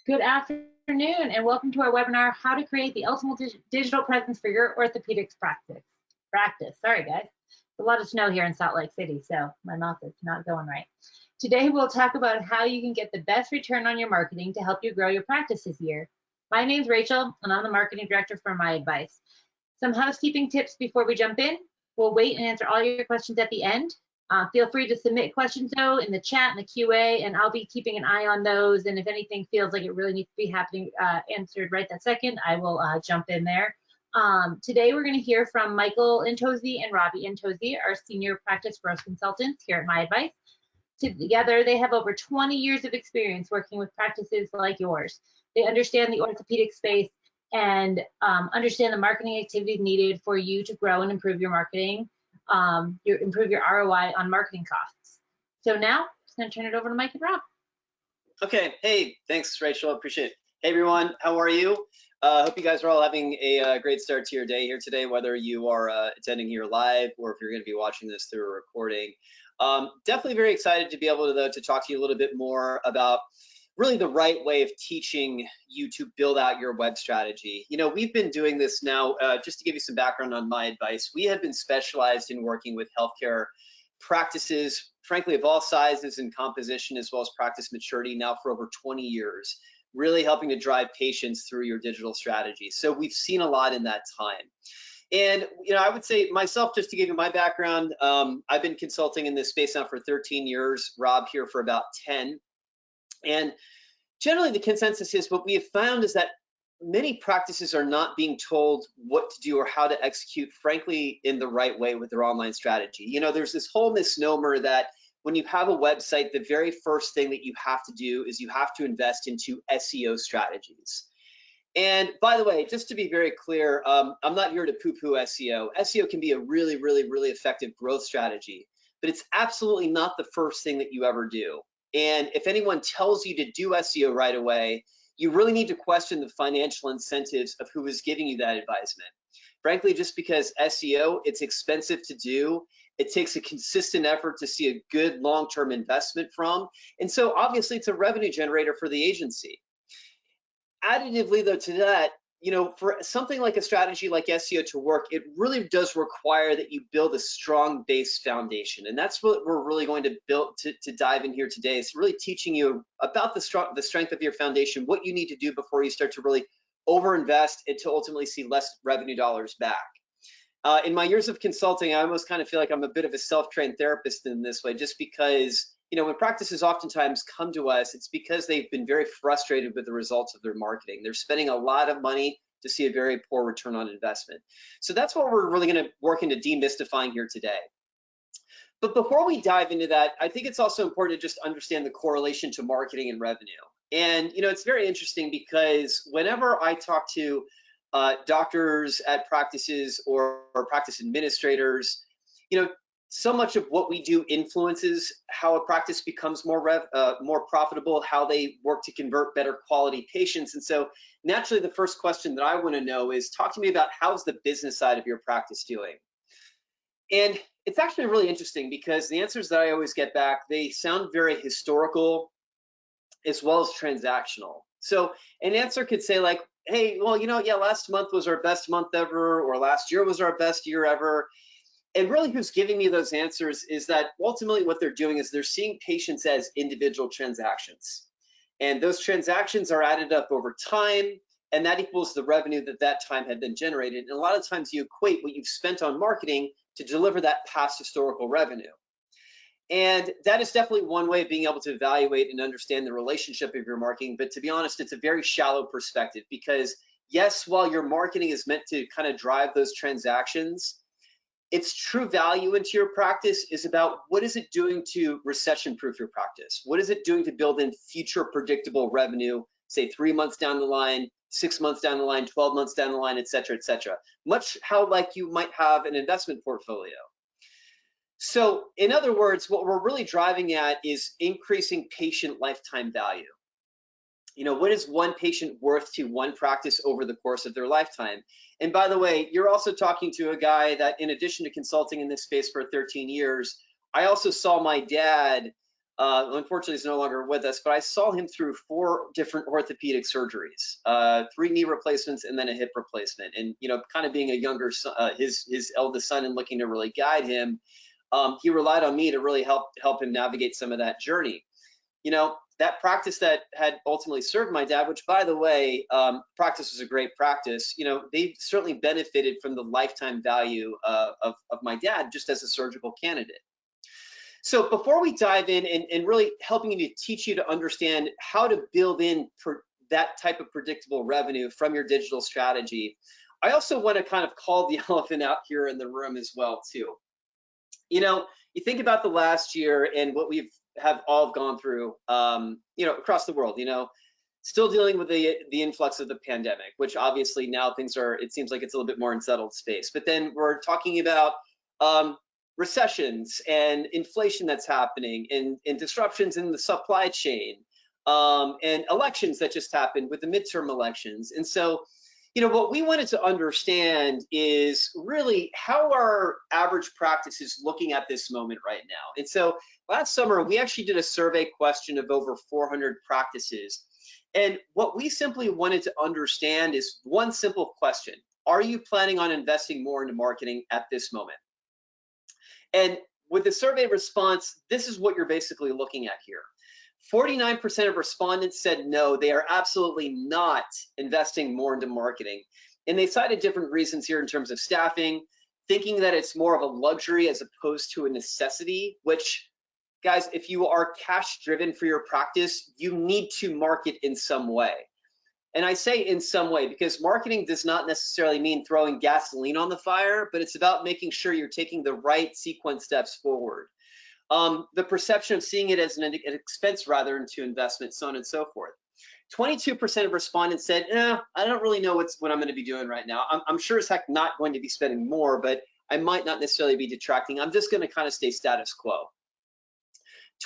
Good afternoon and welcome to our webinar, How to Create the Ultimate Digital Presence for Your Orthopedics Practice. Sorry guys, a lot of snow here in Salt Lake City, so my mouth is not going right. Today we'll talk about how you can get the best return on your marketing to help you grow your practice this year. My name's Rachel and I'm the Marketing Director for MyAdvice. Some housekeeping tips before we jump in. We'll wait and answer all your questions at the end. Feel free to submit questions though in the chat and the QA, and I'll be keeping an eye on those. And if anything feels like it really needs to be answered right that second, I will jump in there. Today we're going to hear from Michael Intozzi and Robbie Intozzi, our senior practice growth consultants here at MyAdvice. Together, they have over 20 years of experience working with practices like yours. They understand the orthopedic space and understand the marketing activities needed for you to grow and improve your marketing. Improve your ROI on marketing costs. So now, I'm just going to turn it over to Mike and Rob. Okay. Hey, thanks, Rachel. Appreciate it. Hey, everyone. How are you? Hope you guys are all having a great start to your day here today, whether you are attending here live or if you're going to be watching this through a recording. Definitely very excited to be able to talk to you a little bit more about really the right way of teaching you to build out your web strategy. You know, we've been doing this now, just to give you some background on MyAdvice, we have been specialized in working with healthcare practices, frankly, of all sizes and composition, as well as practice maturity now for over 20 years, really helping to drive patients through your digital strategy. So we've seen a lot in that time. And, you know, I would say myself, just to give you my background, I've been consulting in this space now for 13 years, Rob here for about 10. And generally the consensus is what we have found is that many practices are not being told what to do or how to execute, frankly, in the right way with their online strategy. You know, there's this whole misnomer that when you have a website, the very first thing that you have to do is you have to invest into SEO strategies. And by the way, just to be very clear, I'm not here to poo-poo SEO. SEO can be a really, really, really effective growth strategy, but it's absolutely not the first thing that you ever do. And if anyone tells you to do SEO right away, you really need to question the financial incentives of who is giving you that advisement. Frankly, just because SEO, it's expensive to do, it takes a consistent effort to see a good long-term investment from. And so obviously it's a revenue generator for the agency. Additively though to that, you know, for something like a strategy like SEO to work, it really does require that you build a strong base foundation. And that's what we're really going to build to dive in here today, is really teaching you about the strength of your foundation, what you need to do before you start to really overinvest and to ultimately see less revenue dollars back. In my years of consulting, I almost kind of feel like I'm a bit of a self-trained therapist in this way, just because, you know, when practices oftentimes come to us, it's because they've been very frustrated with the results of their marketing. They're spending a lot of money to see a very poor return on investment. So that's what we're really going to work into demystifying here today. But before we dive into that, I think it's also important to just understand the correlation to marketing and revenue. And, you know, it's very interesting because whenever I talk to doctors at practices or practice administrators, you know, so much of what we do influences how a practice becomes more profitable, how they work to convert better quality patients. And so naturally, the first question that I want to know is, talk to me about how's the business side of your practice doing? And it's actually really interesting because the answers that I always get back, they sound very historical as well as transactional. So an answer could say like, hey, well, you know, yeah, last month was our best month ever, or last year was our best year ever. And really who's giving me those answers is that ultimately what they're doing is they're seeing patients as individual transactions. And those transactions are added up over time, and that equals the revenue that time had been generated. And a lot of times you equate what you've spent on marketing to deliver that past historical revenue. And that is definitely one way of being able to evaluate and understand the relationship of your marketing. But to be honest, it's a very shallow perspective because yes, while your marketing is meant to kind of drive those transactions, its true value into your practice is about what is it doing to recession-proof your practice? What is it doing to build in future predictable revenue, say 3 months down the line, 6 months down the line, 12 months down the line, et cetera, et cetera. Much how like you might have an investment portfolio. So in other words, what we're really driving at is increasing patient lifetime value. You know, what is one patient worth to one practice over the course of their lifetime? And by the way, you're also talking to a guy that, in addition to consulting in this space for 13 years, I also saw my dad unfortunately is no longer with us, but I saw him through 4 different orthopedic surgeries, 3 knee replacements and then a hip replacement. And, you know, kind of being a younger son, his eldest son, and looking to really guide him, he relied on me to really help him navigate some of that journey. You know, that practice that had ultimately served my dad, which, by the way, practice was a great practice. You know, they certainly benefited from the lifetime value of my dad just as a surgical candidate. So before we dive in and really helping you to teach you to understand how to build in that type of predictable revenue from your digital strategy, I also want to kind of call the elephant out here in the room as well too. You know, you think about the last year and what we've have all gone through, you know, across the world, you know, still dealing with the influx of the pandemic, which obviously now things are, it seems like it's a little bit more unsettled space. But then we're talking about recessions and inflation that's happening, and disruptions in the supply chain, and elections that just happened with the midterm elections. And so, you know, what we wanted to understand is really how our average practice is looking at this moment right now. And so last summer, we actually did a survey question of over 400 practices. And what we simply wanted to understand is one simple question: are you planning on investing more into marketing at this moment? And with the survey response, this is what you're basically looking at here. 49% of respondents said no, they are absolutely not investing more into marketing. And they cited different reasons here in terms of staffing, thinking that it's more of a luxury as opposed to a necessity, which, guys, if you are cash driven for your practice, you need to market in some way. And I say in some way because marketing does not necessarily mean throwing gasoline on the fire, but it's about making sure you're taking the right sequence steps forward. The perception of seeing it as an expense rather than to investment, so on and so forth. 22% of respondents said, I don't really know what I'm going to be doing right now. I'm sure as heck not going to be spending more, but I might not necessarily be detracting. I'm just going to kind of stay status quo.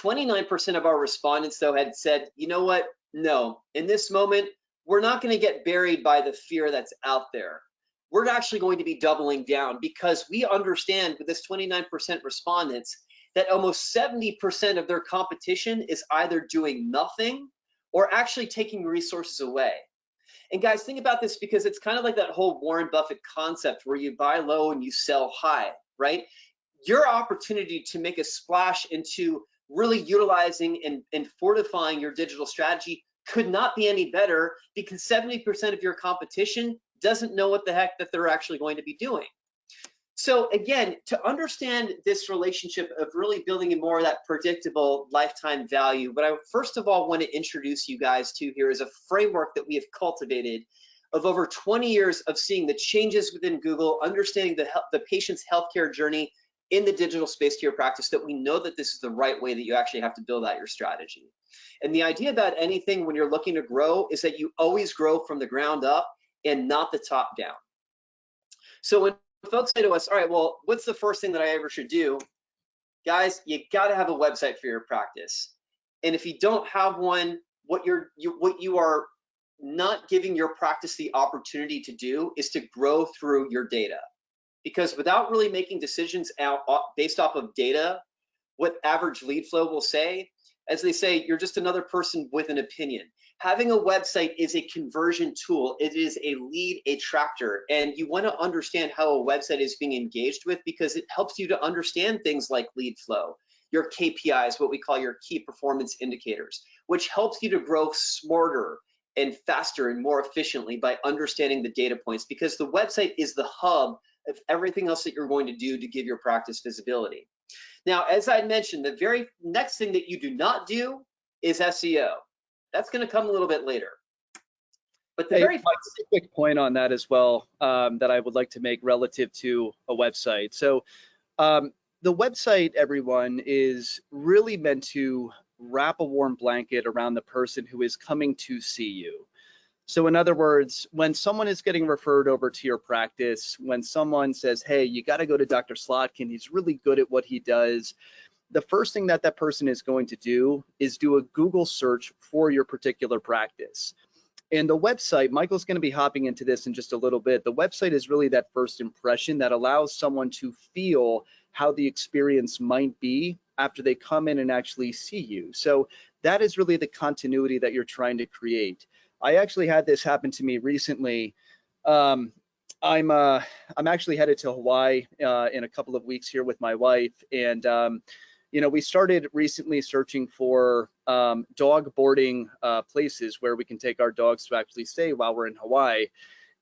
29% of our respondents, though, had said, you know what? No, in this moment, we're not going to get buried by the fear that's out there. We're actually going to be doubling down because we understand with this 29% respondents that almost 70% of their competition is either doing nothing or actually taking resources away. And guys, think about this because it's kind of like that whole Warren Buffett concept where you buy low and you sell high, right? Your opportunity to make a splash into really utilizing and fortifying your digital strategy could not be any better because 70% of your competition doesn't know what the heck that they're actually going to be doing. So again, to understand this relationship of really building in more of that predictable lifetime value, what I first of all want to introduce you guys to here is a framework that we have cultivated of over 20 years of seeing the changes within Google, understanding the patient's healthcare journey in the digital space to your practice, that we know that this is the right way that you actually have to build out your strategy. And the idea about anything when you're looking to grow is that you always grow from the ground up and not the top down. So when folks say to us, all right, well, what's the first thing that I ever should do? Guys, you got to have a website for your practice. And if you don't have one, what you are not giving your practice the opportunity to do is to grow through your data. Because without really making decisions based off of data, what average lead flow will say, as they say, you're just another person with an opinion. Having a website is a conversion tool. It is a lead attractor, and you want to understand how a website is being engaged with because it helps you to understand things like lead flow, your KPIs, what we call your key performance indicators, which helps you to grow smarter and faster and more efficiently by understanding the data points, because the website is the hub of everything else that you're going to do to give your practice visibility. Now, as I mentioned, the very next thing that you do not do is SEO. That's going to come a little bit later. But the very first quick point on that as well that I would like to make relative to a website. So the website, everyone, is really meant to wrap a warm blanket around the person who is coming to see you. So in other words, when someone is getting referred over to your practice, when someone says, hey, you got to go to Dr. Slotkin, he's really good at what he does, the first thing that person is going to do is do a Google search for your particular practice. And the website, Michael's going to be hopping into this in just a little bit. The website is really that first impression that allows someone to feel how the experience might be after they come in and actually see you. So that is really the continuity that you're trying to create. I actually had this happen to me recently. Um, I'm actually headed to Hawaii in a couple of weeks here with my wife, and we started recently searching for dog boarding places where we can take our dogs to actually stay while we're in Hawaii.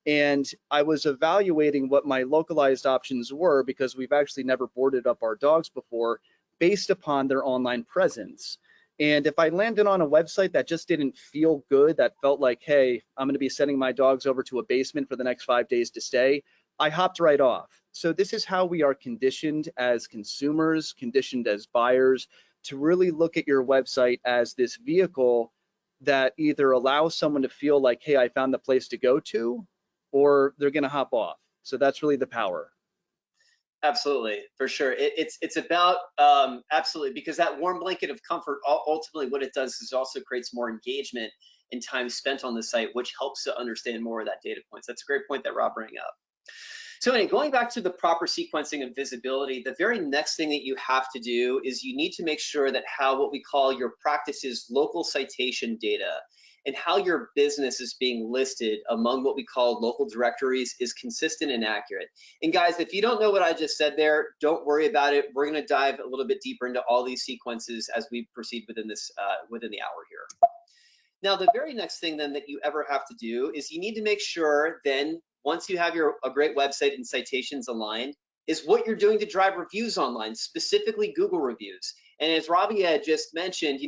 And I was evaluating what my localized options were because we've actually never boarded up our dogs before based upon their online presence. And if I landed on a website that just didn't feel good, that felt like, hey, I'm going to be sending my dogs over to a basement for the next 5 days to stay, I hopped right off. So this is how we are conditioned as consumers, conditioned as buyers, to really look at your website as this vehicle that either allows someone to feel like, hey, I found the place to go to, or they're going to hop off. So that's really the power. Absolutely, for sure. It's about absolutely, because that warm blanket of comfort, ultimately what it does is also creates more engagement and time spent on the site, which helps to understand more of that data points. That's a great point that Rob brought up. So anyway, going back to the proper sequencing of visibility, the very next thing that you have to do is you need to make sure that how what we call your practice's local citation data and how your business is being listed among what we call local directories is consistent and accurate. And guys, if you don't know what I just said there, don't worry about it. We're going to dive a little bit deeper into all these sequences as we proceed within this within the hour here. Now, the very next thing then that you ever have to do is you need to make sure then, once you have a great website and citations aligned, is what you're doing to drive reviews online, specifically Google reviews. And as Robbie had just mentioned,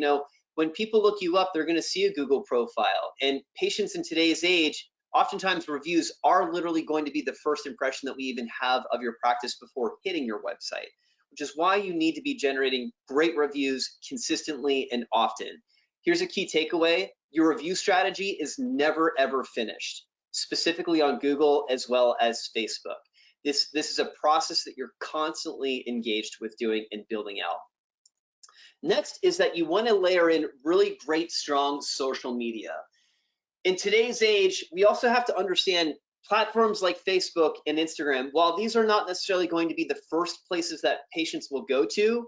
when people look you up, they're going to see a Google profile. And patients in today's age, oftentimes reviews are literally going to be the first impression that we even have of your practice before hitting your website, which is why you need to be generating great reviews consistently and often. Here's a key takeaway. Your review strategy is never, ever finished, specifically on Google as well as Facebook. This is a process that you're constantly engaged with doing and building out. Next is that you want to layer in really great, strong social media. In today's age, we also have to understand platforms like Facebook and Instagram, while these are not necessarily going to be the first places that patients will go to,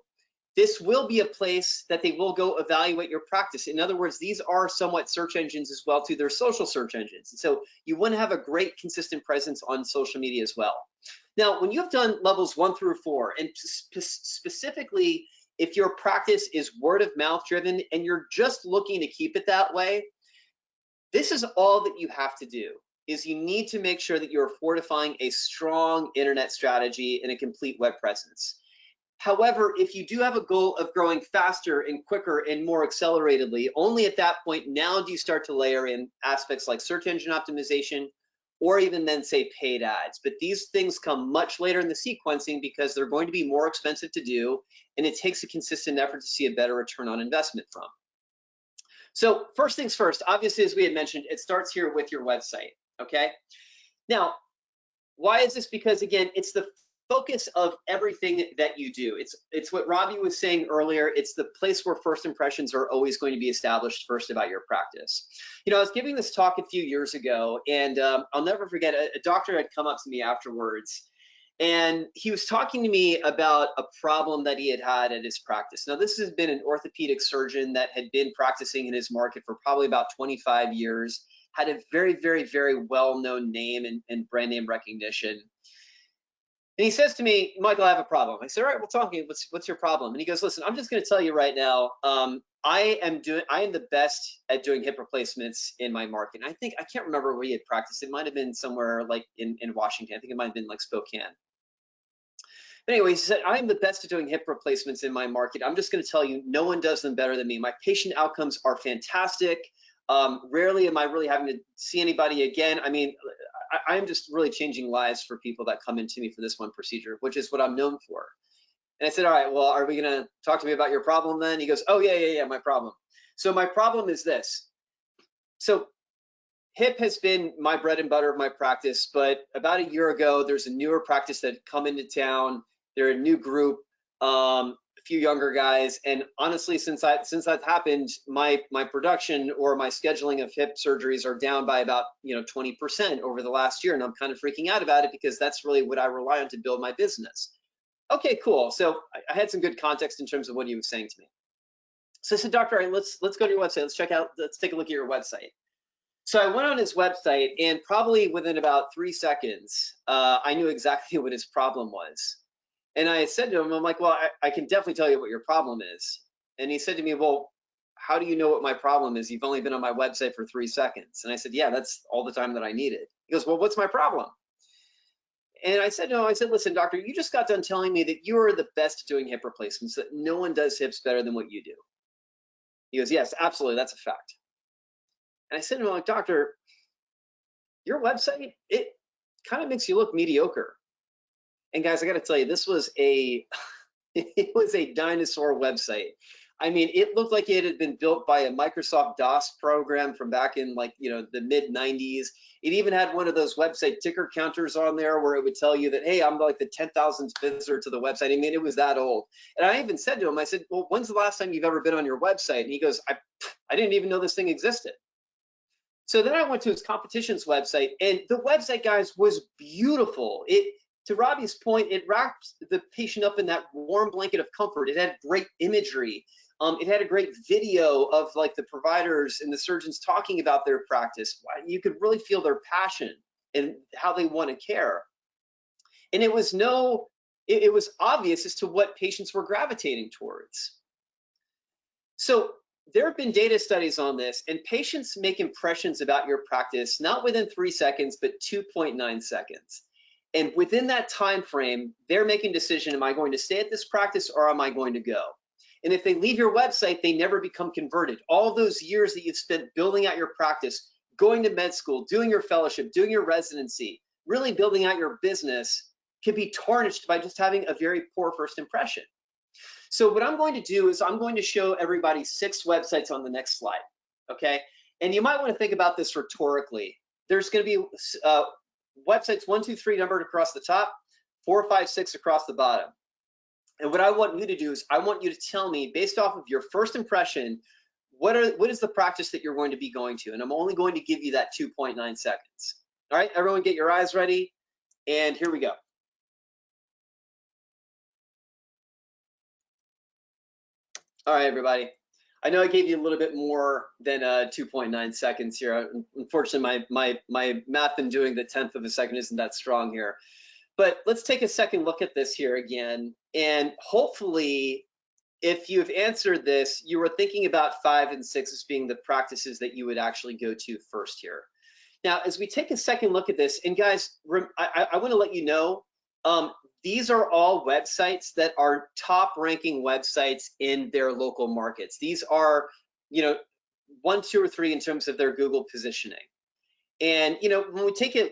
this will be a place that they will go evaluate your practice. In other words, these are somewhat search engines as well too. They're social search engines. And so you want to have a great consistent presence on social media as well. Now, when you've done levels 1 through 4, and specifically if your practice is word of mouth driven and you're just looking to keep it that way, this is all that you have to do, is you need to make sure that you're fortifying a strong internet strategy and a complete web presence. However, if you do have a goal of growing faster and quicker and more acceleratedly, only at that point now do you start to layer in aspects like search engine optimization, or even then say paid ads. But these things come much later in the sequencing because they're going to be more expensive to do, and it takes a consistent effort to see a better return on investment from. So first things first, obviously, as we had mentioned, it starts here with your website, okay? Now, why is this? Because again, it's the focus of everything that you do. It's what Robbie was saying earlier. It's the place where first impressions are always going to be established first about your practice. I was giving this talk a few years ago, and I'll never forget, a doctor had come up to me afterwards, and he was talking to me about a problem that he had at his practice. Now, this has been an orthopedic surgeon that had been practicing in his market for probably about 25 years, had a very, very, very well-known name and brand name recognition. And he says to me, Michael, I have a problem. I said, all right, we'll talk. What's your problem? And he goes, listen, I'm just going to tell you right now, I am the best at doing hip replacements in my market. And I can't remember where he had practiced. It might have been somewhere like in Washington. I think it might have been like Spokane. But anyway, he said, I'm the best at doing hip replacements in my market. I'm just going to tell you, no one does them better than me. My patient outcomes are fantastic. Rarely am I really having to see anybody again. I mean, I'm just really changing lives for people that come into me for this one procedure, which is what I'm known for. And I said, all right, well, are we going to talk to me about your problem then? He goes, oh, yeah, my problem. So my problem is this. So hip has been my bread and butter of my practice, but about a year ago, there's a newer practice that had come into town. They're a new group, a few younger guys, and honestly, since that happened, my production or my scheduling of hip surgeries are down by about 20% over the last year, and I'm kind of freaking out about it because that's really what I rely on to build my business. okay, cool. So I had some good context in terms of what he was saying to me. So I said, doctor, all right, let's go to your website. Let's take a look at your website. So I went on his website, and probably within about 3 seconds, I knew exactly what his problem was. And I said to him, I'm like, well, I can definitely tell you what your problem is. And he said to me, well, how do you know what my problem is? You've only been on my website for 3 seconds. And I said, yeah, that's all the time that I needed. He goes, well, what's my problem? And I said, no, I said, listen, doctor, you just got done telling me that you are the best at doing hip replacements, that no one does hips better than what you do. He goes, yes, absolutely, that's a fact. And I said to him, like, doctor, your website, it kind of makes you look mediocre. And guys, I got to tell you, this was it was a dinosaur website. I mean, it looked like it had been built by a Microsoft DOS program from back in, like, you know, the mid 90s. It even had one of those website ticker counters on there where it would tell you that, hey, I'm like the 10,000th visitor to the website. I mean, it was that old. And I even said to him, I said, well, when's the last time you've ever been on your website? And he goes, I didn't even know this thing existed. So then I went to his competition's website, and the website, guys, was beautiful. To Robbie's point, it wrapped the patient up in that warm blanket of comfort. It had great imagery. It had a great video of, like, the providers and the surgeons talking about their practice. You could really feel their passion and how they want to care. And it was obvious as to what patients were gravitating towards. So there have been data studies on this, and patients make impressions about your practice not within 3 seconds, but 2.9 seconds. And within that time frame, they're making a decision, am I going to stay at this practice or am I going to go? And if they leave your website, they never become converted. All those years that you've spent building out your practice, going to med school, doing your fellowship, doing your residency, really building out your business can be tarnished by just having a very poor first impression. So what I'm going to do is I'm going to show everybody 6 websites on the next slide, okay? And you might want to think about this rhetorically. There's going to be websites 1, 2, 3 numbered across the top, 4, 5, 6 across the bottom. And what I want you to do is I want you to tell me, based off of your first impression, what is the practice that you're going to be going to? And I'm only going to give you that 2.9 seconds. All right, everyone get your eyes ready, and here we go. All right, everybody. I know I gave you a little bit more than 2.9 seconds here. Unfortunately, my math in doing the 10th of a second isn't that strong here. But let's take a second look at this here again. And hopefully, if you've answered this, you were thinking about 5 and 6 as being the practices that you would actually go to first here. Now, as we take a second look at this, and guys, I want to let you know, these are all websites that are top ranking websites in their local markets. These are, you know, 1, 2, or 3 in terms of their Google positioning. And, you know, when we take a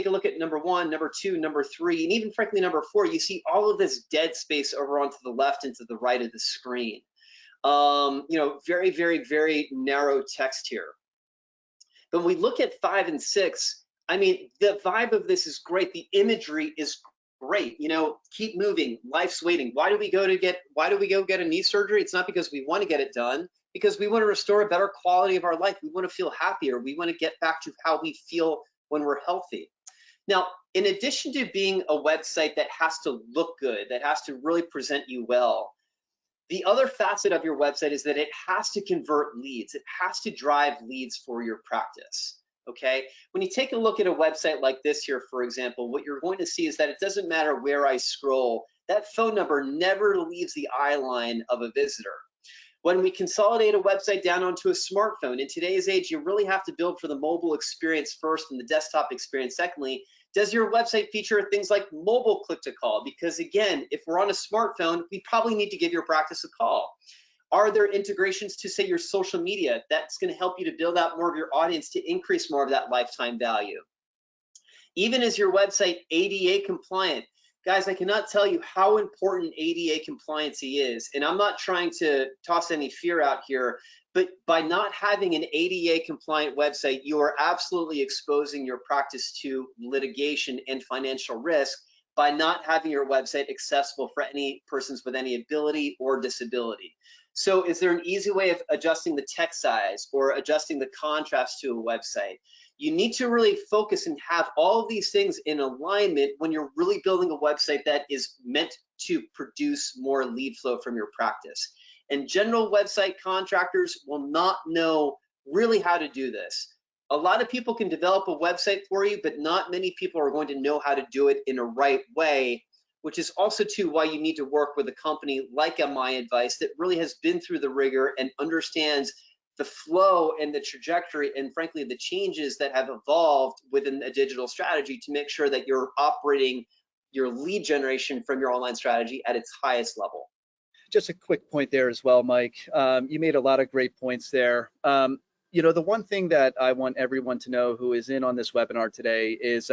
look at number 1, number 2, number 3, and even frankly number 4, you see all of this dead space over onto the left and to the right of the screen. You know, very, very, very narrow text here. But when we look at 5 and 6, I mean, the vibe of this is great. The imagery is great. You know, keep moving. Life's waiting. Why do we go get a knee surgery? It's not because we want to get it done, because we want to restore a better quality of our life. We want to feel happier. We want to get back to how we feel when we're healthy. Now, in addition to being a website that has to look good, that has to really present you well, the other facet of your website is that it has to convert leads. It has to drive leads for your practice, okay? When you take a look at a website like this here, for example, what you're going to see is that it doesn't matter where I scroll, that phone number never leaves the eye line of a visitor. When we consolidate a website down onto a smartphone, in today's age, you really have to build for the mobile experience first and the desktop experience secondly. Does your website feature things like mobile click to call? Because again, if we're on a smartphone, we probably need to give your practice a call. Are there integrations to, say, your social media? That's going to help you to build out more of your audience to increase more of that lifetime value. Even as your website ADA compliant, guys, I cannot tell you how important ADA compliancy is. And I'm not trying to toss any fear out here, but by not having an ADA compliant website, you are absolutely exposing your practice to litigation and financial risk by not having your website accessible for any persons with any ability or disability. So is there an easy way of adjusting the text size or adjusting the contrast to a website? You need to really focus and have all of these things in alignment when you're really building a website that is meant to produce more lead flow from your practice. And general website contractors will not know really how to do this. A lot of people can develop a website for you, but not many people are going to know how to do it in a right way, which is also too why you need to work with a company like a MyAdvice that really has been through the rigor and understands the flow and the trajectory and frankly the changes that have evolved within a digital strategy to make sure that you're operating your lead generation from your online strategy at its highest level. Just a quick point there as well, Mike. You made a lot of great points there. You know, the one thing that I want everyone to know who is in on this webinar today is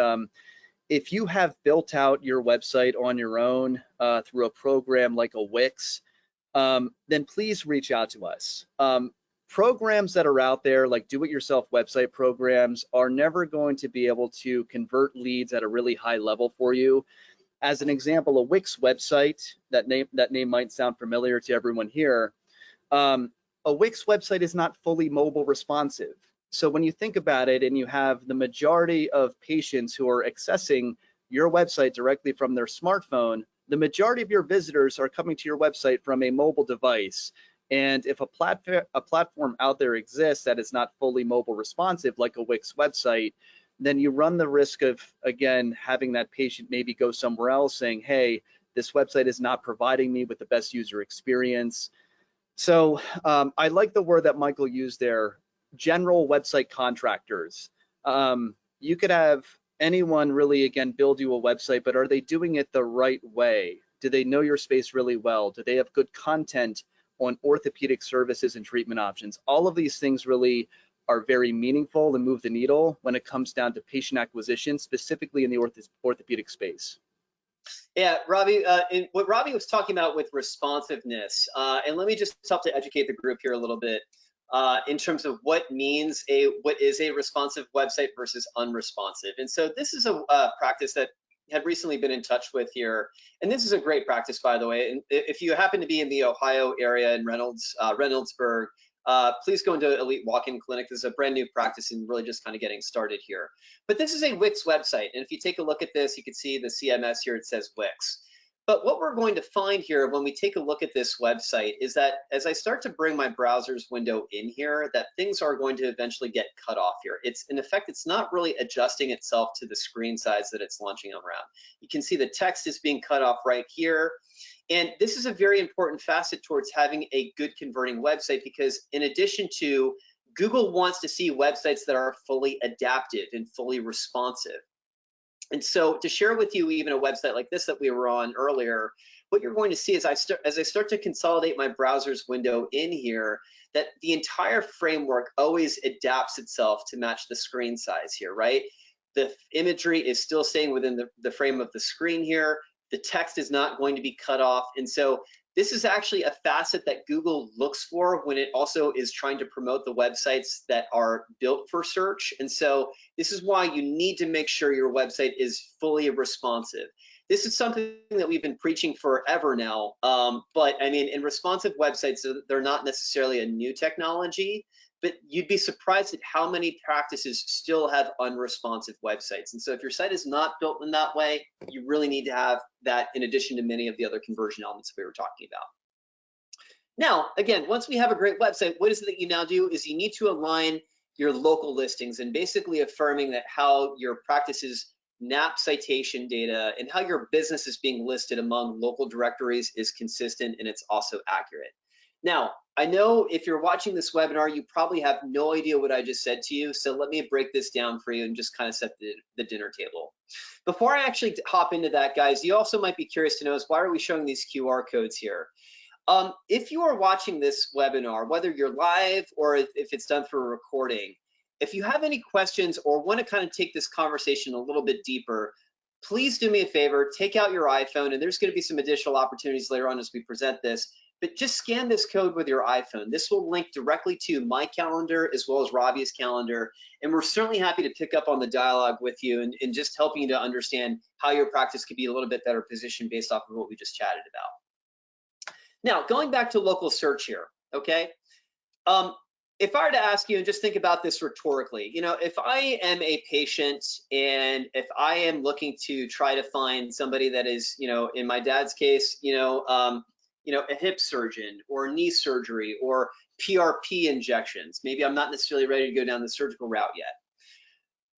if you have built out your website on your own through a program like a Wix, then please reach out to us. Programs that are out there, like do-it-yourself website programs, are never going to be able to convert leads at a really high level for you. As an example, a Wix website, that name might sound familiar to everyone here. A Wix website is not fully mobile responsive. So when you think about it and you have the majority of patients who are accessing your website directly from their smartphone, the majority of your visitors are coming to your website from a mobile device. And if a platform out there exists that is not fully mobile responsive, like a Wix website, then you run the risk of, again, having that patient maybe go somewhere else saying, hey, this website is not providing me with the best user experience. So I like the word that Michael used there, general website contractors. You could have anyone really, again, build you a website, but are they doing it the right way? Do they know your space really well? Do they have good content on orthopedic services and treatment options? All of these things really are very meaningful and move the needle when it comes down to patient acquisition, specifically in the orthopedic space. Yeah, Robbie, what Robbie was talking about with responsiveness, and let me just help to educate the group here a little bit in terms of what is a responsive website versus unresponsive. And so this is a practice that had recently been in touch with here, and this is a great practice, by the way. And if you happen to be in the Ohio area in Reynoldsburg, please go into Elite Walk-In Clinic. This is a brand new practice and really just kind of getting started here. But this is a Wix website, and if you take a look at this, you can see the CMS here, it says Wix. But what we're going to find here when we take a look at this website is that as I start to bring my browser's window in here, that things are going to eventually get cut off here. It's, in effect, it's not really adjusting itself to the screen size that it's launching around. You can see the text is being cut off right here. And this is a very important facet towards having a good converting website, because in addition to Google wants to see websites that are fully adaptive and fully responsive. And so to share with you even a website like this that we were on earlier, what you're going to see is as I start to consolidate my browser's window in here, that the entire framework always adapts itself to match the screen size here, right? The imagery is still staying within the frame of the screen here. The text is not going to be cut off. And so this is actually a facet that Google looks for when it also is trying to promote the websites that are built for search. And so this is why you need to make sure your website is fully responsive. This is something that we've been preaching forever now, but I mean, in responsive websites, they're not necessarily a new technology, but you'd be surprised at how many practices still have unresponsive websites. And so if your site is not built in that way, you really need to have that in addition to many of the other conversion elements we were talking about. Now, again, once we have a great website, what is it that you now do is you need to align your local listings and basically affirming that how your practice's NAP citation data and how your business is being listed among local directories is consistent and it's also accurate. Now, I know if you're watching this webinar, you probably have no idea what I just said to you, so let me break this down for you and just kind of set the dinner table. Before I actually hop into that, guys, you also might be curious to know is why are we showing these QR codes here? If you are watching this webinar, whether you're live or if it's done through a recording, if you have any questions or want to kind of take this conversation a little bit deeper, please do me a favor, take out your iPhone, and there's going to be some additional opportunities later on as we present this, but just scan this code with your iPhone. This will link directly to my calendar as well as Robbie's calendar, and we're certainly happy to pick up on the dialogue with you and just helping you to understand how your practice could be a little bit better positioned based off of what we just chatted about. Now, going back to local search here, okay? If I were to ask you, and just think about this rhetorically, you know, if I am a patient and if I am looking to try to find somebody that is, you know, in my dad's case, a hip surgeon or knee surgery or PRP injections, maybe I'm not necessarily ready to go down the surgical route yet.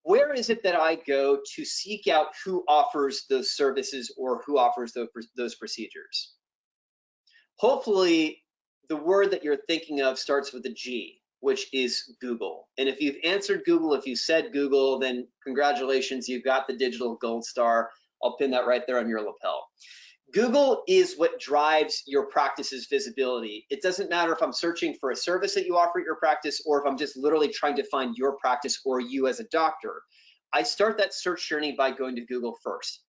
Where is it that I go to seek out who offers those services or who offers those procedures? Hopefully, the word that you're thinking of starts with a G, which is Google. And if you've answered Google, if you said Google, then congratulations, you've got the digital gold star. I'll pin that right there on your lapel. Google is what drives your practice's visibility. It doesn't matter if I'm searching for a service that you offer at your practice or if I'm just literally trying to find your practice or you as a doctor. I start that search journey by going to Google first.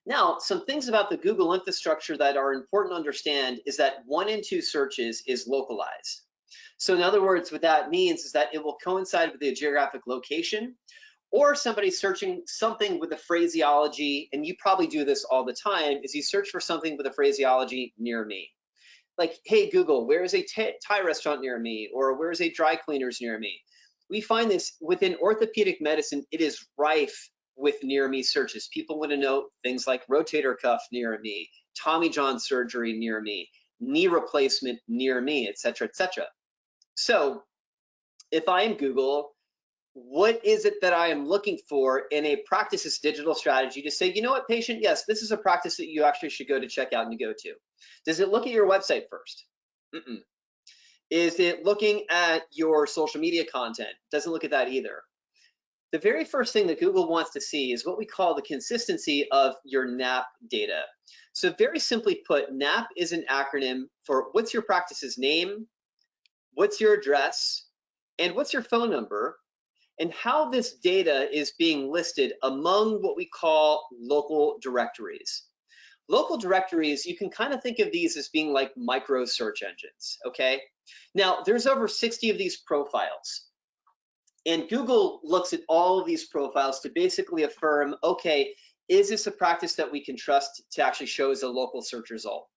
Now, some things about the Google infrastructure that are important to understand is that 1 in 2 searches is localized. So in other words, what that means is that it will coincide with the geographic location, or somebody searching something with a phraseology, and you probably do this all the time, is you search for something with a phraseology near me. Like, hey, Google, where is a Thai restaurant near me? Or where is a dry cleaners near me? We find this within orthopedic medicine, it is rife with near me searches. People want to know things like rotator cuff near me, Tommy John surgery near me, knee replacement near me, et cetera, et cetera. So if I am Google, what is it that I am looking for in a practice's digital strategy to say, you know what, patient, yes, this is a practice that you actually should go to check out and go to. Does it look at your website first? Mm-mm. Is it looking at your social media content? Doesn't look at that either. The very first thing that Google wants to see is what we call the consistency of your NAP data. So very simply put, NAP is an acronym for what's your practice's name, what's your address, and what's your phone number, and how this data is being listed among what we call local directories. Local directories, you can kind of think of these as being like micro search engines, okay? Now, there's over 60 of these profiles. And Google looks at all of these profiles to basically affirm, okay, is this a practice that we can trust to actually show as a local search result?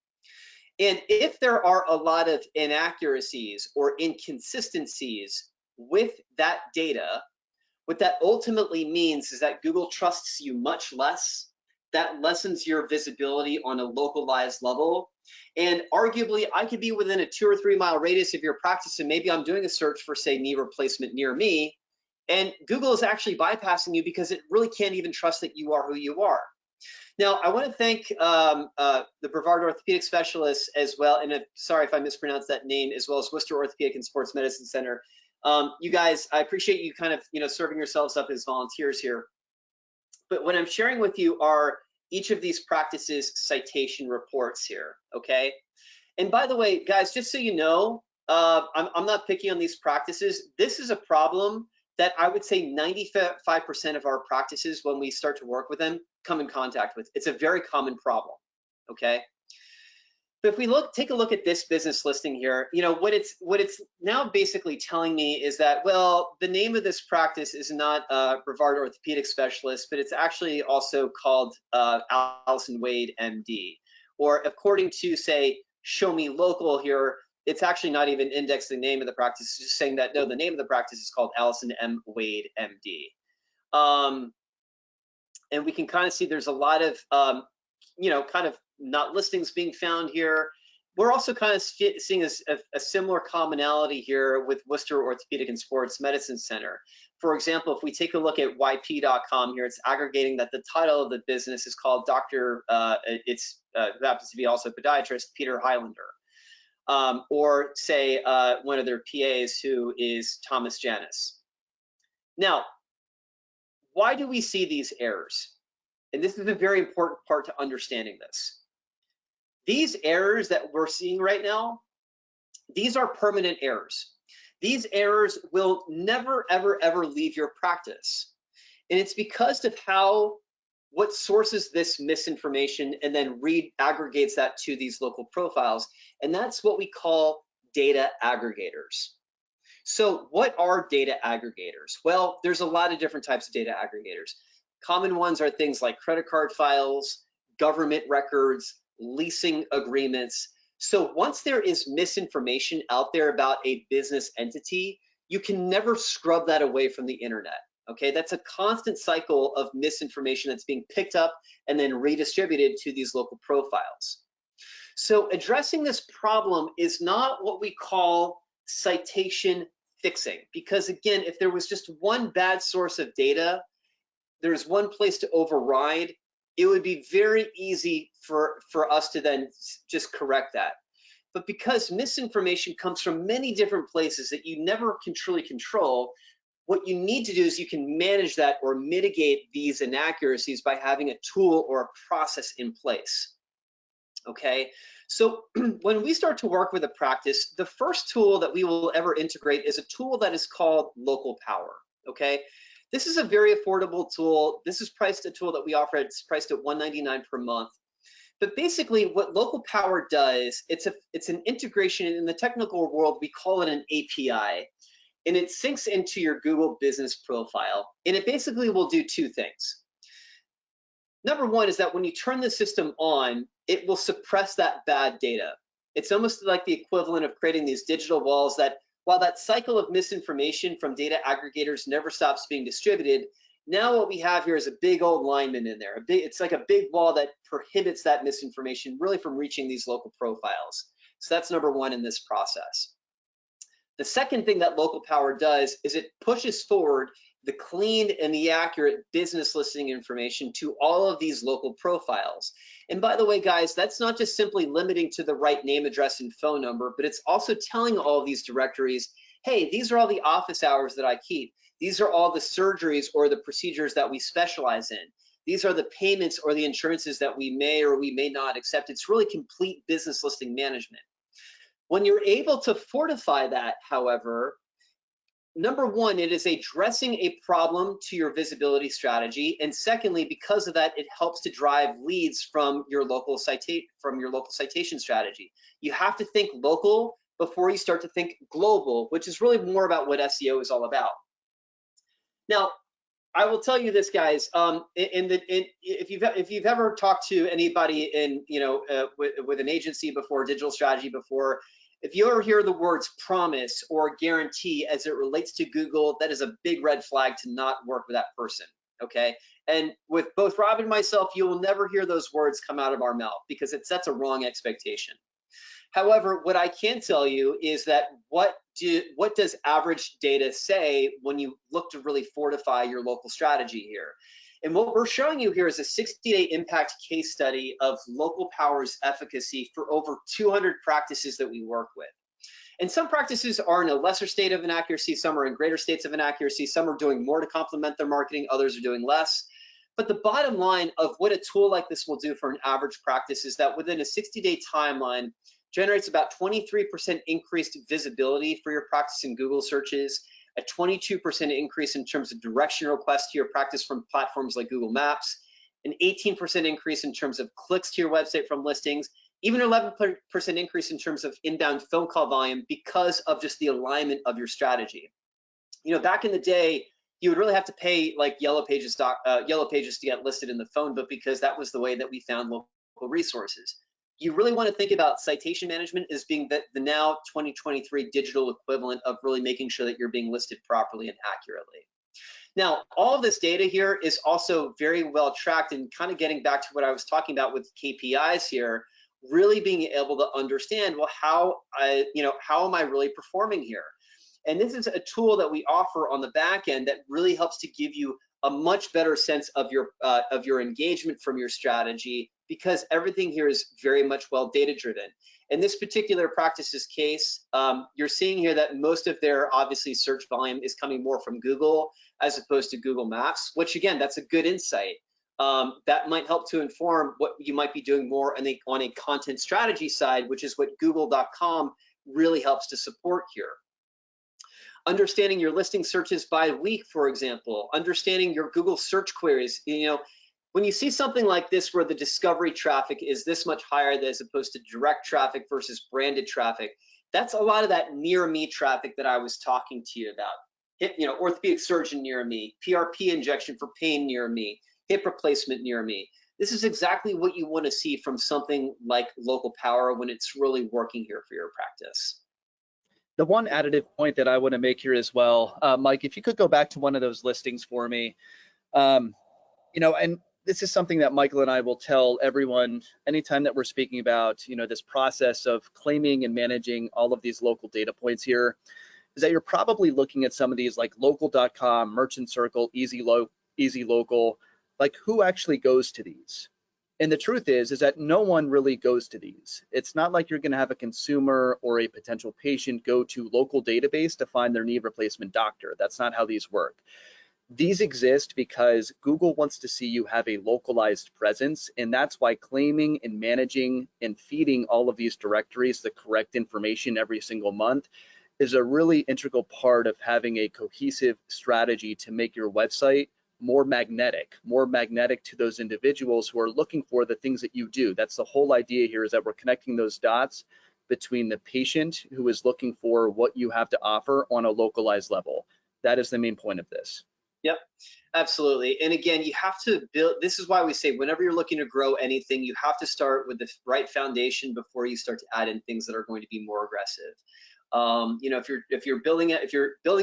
And if there are a lot of inaccuracies or inconsistencies with that data, what that ultimately means is that Google trusts you much less. That lessens your visibility on a localized level. And arguably, I could be within a 2 or 3 mile radius of your practice, and maybe I'm doing a search for, say, knee replacement near me, and Google is actually bypassing you because it really can't even trust that you are who you are. Now, I want to thank the Brevard Orthopedic Specialists as well, and sorry if I mispronounced that name, as well as Worcester Orthopedic and Sports Medicine Center. You guys, I appreciate you kind of, serving yourselves up as volunteers here. But what I'm sharing with you are each of these practices' citation reports here, okay? And by the way, guys, just so you know, I'm not picking on these practices. This is a problem that I would say 95% of our practices, when we start to work with them, come in contact with. It's a very common problem, okay? But if we take a look at this business listing here, what it's now basically telling me is that, well, the name of this practice is not Brevard Orthopedic Specialist, but it's actually also called Allison Wade, MD. Or according to, say, Show Me Local here, it's actually not even indexing the name of the practice. It's just saying that, no, the name of the practice is called Allison M. Wade, MD. And we can kind of see there's a lot of, kind of not listings being found here. We're also kind of seeing a similar commonality here with Worcester Orthopedic and Sports Medicine Center. For example, if we take a look at YP.com here, it's aggregating that the title of the business is called Dr. It happens to be also podiatrist, Peter Highlander. Or say one of their PAs who is Thomas Janus. Now, why do we see these errors? And this is a very important part to understanding this. These errors that we're seeing right now, these are permanent errors. These errors will never, ever, ever leave your practice. And it's because of what sources this misinformation and then aggregates that to these local profiles. And that's what we call data aggregators. So what are data aggregators? Well, there's a lot of different types of data aggregators. Common ones are things like credit card files, government records, leasing agreements. So once there is misinformation out there about a business entity, you can never scrub that away from the internet. Okay, that's a constant cycle of misinformation that's being picked up and then redistributed to these local profiles. So addressing this problem is not what we call citation fixing, because again, if there was just one bad source of data, there's one place to override, it would be very easy for us to then just correct that. But because misinformation comes from many different places that you never can truly control, what you need to do is you can manage that or mitigate these inaccuracies by having a tool or a process in place. Okay, so when we start to work with a practice, the first tool that we will ever integrate is a tool that is called Local Power. Okay, this is a very affordable tool. This is priced a tool that we offer. It's priced at $199 per month. But basically, what Local Power does, it's an integration. In the technical world, we call it an API, and it syncs into your Google Business Profile, and it basically will do two things. Number one is that when you turn the system on, it will suppress that bad data. It's almost like the equivalent of creating these digital walls that, while that cycle of misinformation from data aggregators never stops being distributed, now what we have here is a big old lineman in there. It's like a big wall that prohibits that misinformation really from reaching these local profiles. So that's number one in this process. The second thing that Local Power does is it pushes forward the clean and the accurate business listing information to all of these local profiles. And by the way, guys, that's not just simply limiting to the right name, address, and phone number, but it's also telling all of these directories, hey, these are all the office hours that I keep. These are all the surgeries or the procedures that we specialize in. These are the payments or the insurances that we may or we may not accept. It's really complete business listing management. When you're able to fortify that, however, number one, it is addressing a problem to your visibility strategy, and secondly, because of that, it helps to drive leads from your local citation strategy. You have to think local before you start to think global, which is really more about what SEO is all about. Now, I will tell you this, guys. If you've ever talked to anybody in with an agency before, digital strategy before, if you ever hear the words promise or guarantee as it relates to Google, that is a big red flag to not work with that person. Okay, and with both Rob and myself, you will never hear those words come out of our mouth because it sets a wrong expectation. However, what I can tell you is that what does average data say when you look to really fortify your local strategy here? And what we're showing you here is a 60-day impact case study of Local Power's efficacy for over 200 practices that we work with. And some practices are in a lesser state of inaccuracy, some are in greater states of inaccuracy, some are doing more to complement their marketing, others are doing less. But the bottom line of what a tool like this will do for an average practice is that within a 60-day timeline, generates about 23% increased visibility for your practice in Google searches, a 22% increase in terms of direction requests to your practice from platforms like Google Maps, an 18% increase in terms of clicks to your website from listings, even an 11% increase in terms of inbound phone call volume because of just the alignment of your strategy. You know, back in the day, you would really have to pay like Yellow Pages to get listed in the phone book because that was the way that we found local resources. You really want to think about citation management as being the now 2023 digital equivalent of really making sure that you're being listed properly and accurately. Now, all of this data here is also very well tracked, and kind of getting back to what I was talking about with KPIs here, really being able to understand, well, how am I really performing here? And this is a tool that we offer on the back end that really helps to give you a much better sense of your engagement from your strategy, because everything here is very much well data driven. In this particular practice's case, you're seeing here that most of their obviously search volume is coming more from Google as opposed to Google Maps, which again, that's a good insight. That might help to inform what you might be doing more on a content strategy side, which is what Google.com really helps to support here. Understanding your listing searches by week, for example, understanding your Google search queries. You know, when you see something like this where the discovery traffic is this much higher as opposed to direct traffic versus branded traffic, that's a lot of that near me traffic that I was talking to you about. Orthopedic surgeon near me, PRP injection for pain near me, hip replacement near me. This is exactly what you want to see from something like Local Power when it's really working here for your practice. The one additive point that I want to make here as well, Mike, if you could go back to one of those listings for me, and this is something that Michael and I will tell everyone anytime that we're speaking about, this process of claiming and managing all of these local data points here, is that you're probably looking at some of these like local.com, Merchant Circle, Easy Local, like who actually goes to these? And the truth is that no one really goes to these. It's not like you're going to have a consumer or a potential patient go to local database to find their knee replacement doctor. That's not how these work. These exist because Google wants to see you have a localized presence, and that's why claiming and managing and feeding all of these directories the correct information every single month is a really integral part of having a cohesive strategy to make your website more magnetic to those individuals who are looking for the things that you do. That's the whole idea here, is that we're connecting those dots between the patient who is looking for what you have to offer on a localized level. That is the main point of this. Yep, absolutely. And again, you have to build, this is why we say whenever you're looking to grow anything, you have to start with the right foundation before you start to add in things that are going to be more aggressive. If you're building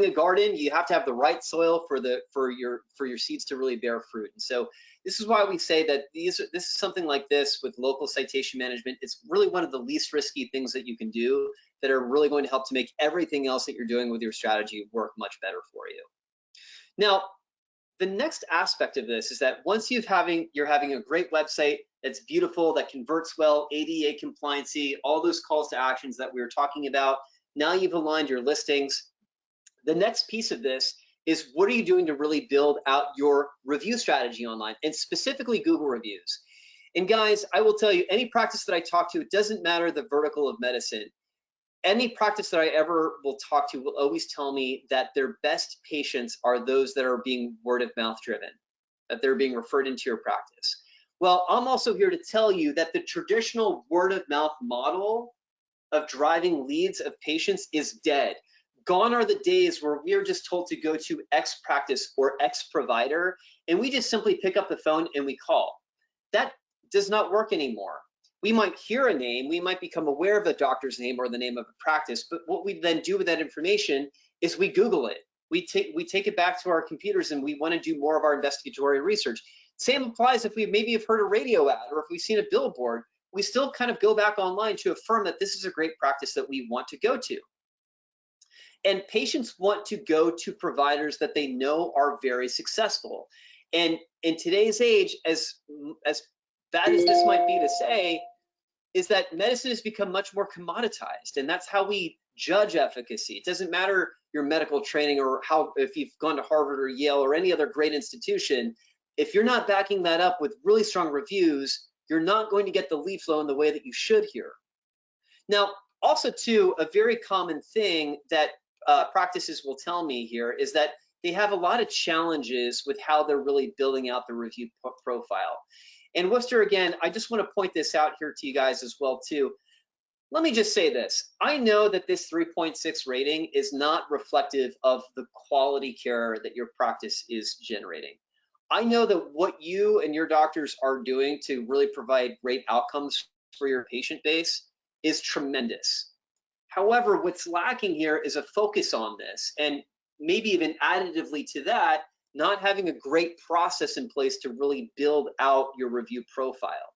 a garden, you have to have the right soil for your seeds to really bear fruit. And so this is why we say that this is something like this with local citation management. It's really one of the least risky things that you can do that are really going to help to make everything else that you're doing with your strategy work much better for you. Now, the next aspect of this is that once you're having a great website that's beautiful, that converts well, ADA compliancy, all those calls to actions that we were talking about, now you've aligned your listings. The next piece of this is, what are you doing to really build out your review strategy online, and specifically Google reviews? And guys, I will tell you, any practice that I talk to, it doesn't matter the vertical of medicine, any practice that I ever will talk to will always tell me that their best patients are those that are being word of mouth driven, that they're being referred into your practice. Well, I'm also here to tell you that the traditional word of mouth model of driving leads of patients is dead. Gone are the days where we are just told to go to X practice or X provider, and we just simply pick up the phone and we call. That does not work anymore. We might hear a name, we might become aware of the doctor's name or the name of a practice, but what we then do with that information is we Google it. We take it back to our computers and we want to do more of our investigatory research. Same applies if we maybe have heard a radio ad or if we've seen a billboard. We still kind of go back online to affirm that this is a great practice that we want to go to. And patients want to go to providers that they know are very successful. And in today's age, as bad as this might be to say, is that medicine has become much more commoditized, and that's how we judge efficacy. It doesn't matter your medical training or if you've gone to Harvard or Yale or any other great institution, if you're not backing that up with really strong reviews, you're not going to get the lead flow in the way that you should here. Now, also too, a very common thing that practices will tell me here is that they have a lot of challenges with how they're really building out the review profile. And Worcester, again, I just want to point this out here to you guys as well too. Let me just say this. I know that this 3.6 rating is not reflective of the quality care that your practice is generating. I know that what you and your doctors are doing to really provide great outcomes for your patient base is tremendous. However, what's lacking here is a focus on this, and maybe even additively to that, not having a great process in place to really build out your review profile.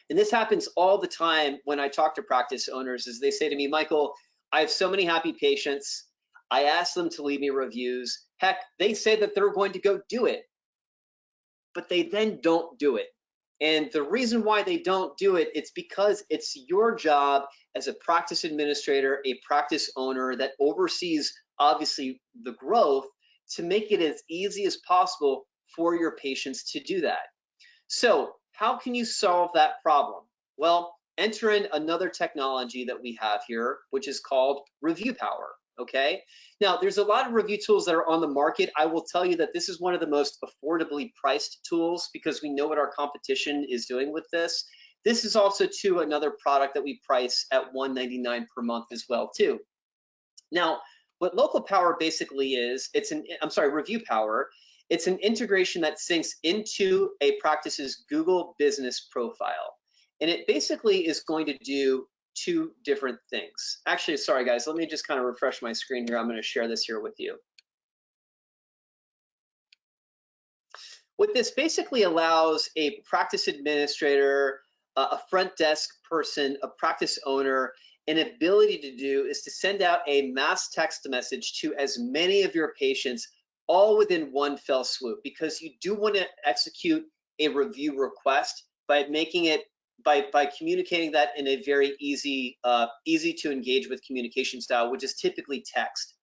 And this happens all the time when I talk to practice owners, is they say to me, Michael, I have so many happy patients. I ask them to leave me reviews. Heck, they say that they're going to go do it, but they then don't do it. And the reason why they don't do it, it's because it's your job as a practice administrator, a practice owner that oversees obviously the growth, to make it as easy as possible for your patients to do that. So how can you solve that problem? Well, enter in another technology that we have here, which is called Review Power. Okay. Now, there's a lot of review tools that are on the market. I will tell you that this is one of the most affordably priced tools because we know what our competition is doing with this. This is also too another product that we price at $199 per month as well too. Now, what Local Power basically is, Review Power It's an integration that syncs into a practice's Google business profile. And it basically is going to do two different things. Actually, sorry guys, let me just kind of refresh my screen here. I'm going to share this here with you. What this basically allows a practice administrator, a front desk person, a practice owner, an ability to do is to send out a mass text message to as many of your patients all within one fell swoop, because you do want to execute a review request by making it by communicating that in a very easy to engage with communication style, which is typically text.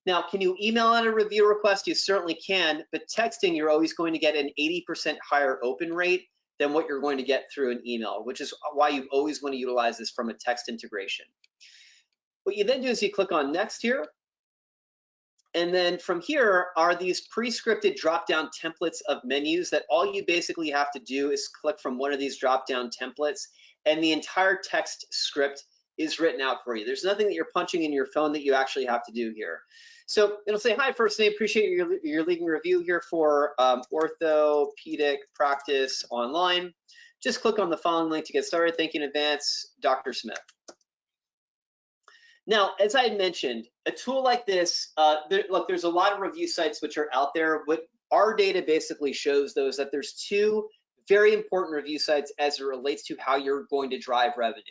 Now, can you email out a review request? You certainly can, but texting, you're always going to get an 80% higher open rate than what you're going to get through an email, which is why you always want to utilize this from a text integration. What you then do is you click on next here, and then from here are these pre-scripted drop-down templates of menus that all you basically have to do is click from one of these drop-down templates, and the entire text script is written out for you. There's nothing that you're punching in your phone that you actually have to do here. So it'll say, hi, first name, appreciate your leaving a review here for Orthopedic Practice Online. Just click on the following link to get started. Thank you in advance, Dr. Smith. Now, as I had mentioned, a tool like this, look, there's a lot of review sites which are out there. What our data basically shows, though, is that there's two very important review sites as it relates to how you're going to drive revenue.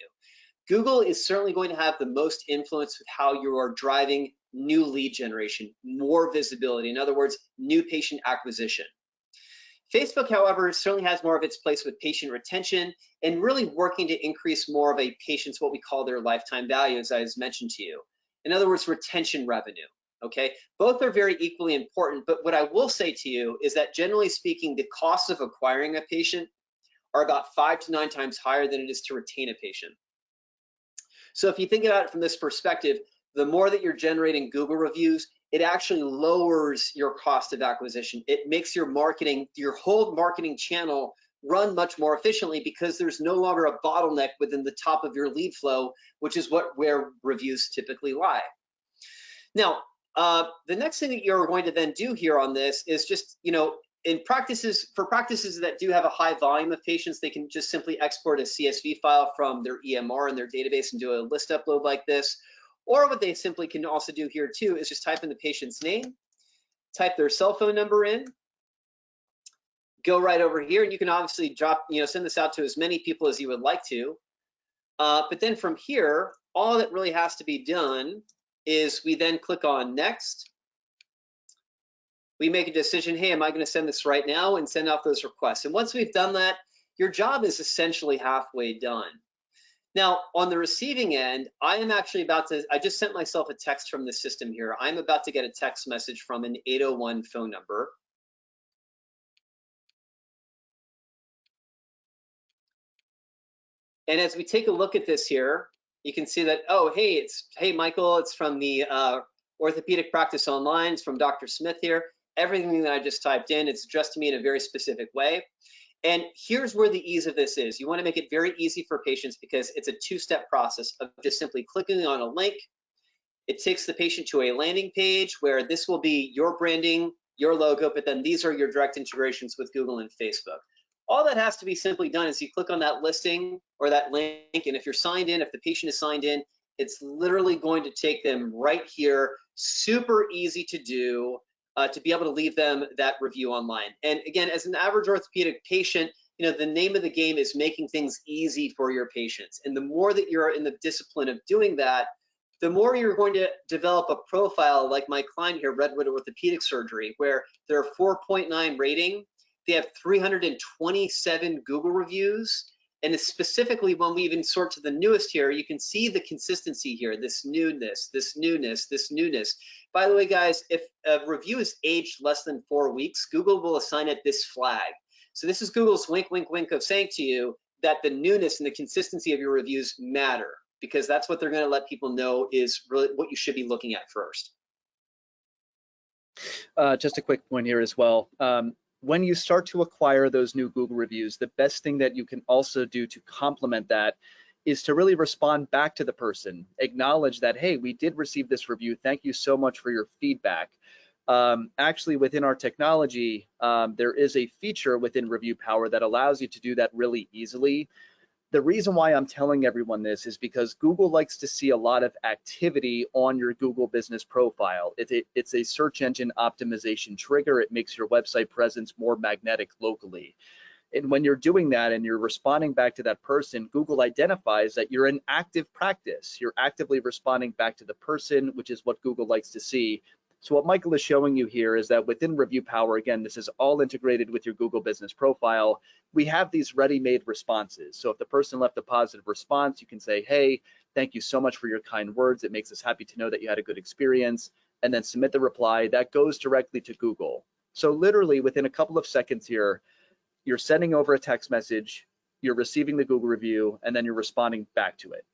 Google is certainly going to have the most influence with how you are driving new lead generation, more visibility, in other words, new patient acquisition. Facebook, however, certainly has more of its place with patient retention and really working to increase more of a patient's what we call their lifetime value, as I mentioned to you. In other words, retention revenue, okay? Both are very equally important, but what I will say to you is that generally speaking, the costs of acquiring a patient are about 5 to 9 times higher than it is to retain a patient. So if you think about it from this perspective, the more that you're generating Google reviews, it actually lowers your cost of acquisition. It makes your marketing, your whole marketing channel run much more efficiently because there's no longer a bottleneck within the top of your lead flow, which is where reviews typically lie. Now, the next thing that you're going to then do here on this is just, in practices, for practices that do have a high volume of patients, they can just simply export a CSV file from their EMR in their database and do a list upload like this. Or what they simply can also do here too is just type in the patient's name, type their cell phone number in, go right over here, and you can obviously send this out to as many people as you would like to. But then from here, all that really has to be done is we then click on next. We make a decision, hey, am I going to send this right now, and send out those requests. And once we've done that, your job is essentially halfway done. Now, on the receiving end, I am actually I just sent myself a text from the system here. I'm about to get a text message from an 801 phone number. And as we take a look at this here, you can see that, oh, hey, Michael, it's from the Orthopedic Practice Online. It's from Dr. Smith here. Everything that I just typed in, it's addressed to me in a very specific way. And here's where the ease of this is. You want to make it very easy for patients because it's a two-step process of just simply clicking on a link. It takes the patient to a landing page where this will be your branding, your logo, but then these are your direct integrations with Google and Facebook. All that has to be simply done is you click on that listing or that link, and if you're signed in, if the patient is signed in, it's literally going to take them right here, super easy to do, to be able to leave them that review online. And again, as an average orthopedic patient, the name of the game is making things easy for your patients. And the more that you're in the discipline of doing that, the more you're going to develop a profile like my client here, Redwood Orthopedic Surgery, where they're 4.9 rating. They have 327 Google reviews. And it's specifically when we even sort to the newest here, you can see the consistency here, this newness, this newness, this newness. By the way, guys, if a review is aged less than 4 weeks, Google will assign it this flag. So this is Google's wink, wink, wink of saying to you that the newness and the consistency of your reviews matter, because that's what they're going to let people know is really what you should be looking at first. Just a quick point here as well. When you start to acquire those new Google reviews, the best thing that you can also do to complement that is to really respond back to the person, acknowledge that, hey, we did receive this review. Thank you so much for your feedback. Actually, within our technology, there is a feature within Review Power that allows you to do that really easily. The reason why I'm telling everyone this is because Google likes to see a lot of activity on your Google business profile. It's a search engine optimization trigger. It makes your website presence more magnetic locally. And when you're doing that and you're responding back to that person, Google identifies that you're in active practice. You're actively responding back to the person, which is what Google likes to see. So what Michael is showing you here is that within Review Power, again, this is all integrated with your Google business profile. We have these ready-made responses. So if the person left a positive response, you can say, hey, thank you so much for your kind words. It makes us happy to know that you had a good experience, and then submit the reply. That goes directly to Google. So literally within a couple of seconds here, you're sending over a text message, you're receiving the Google review, and then you're responding back to it.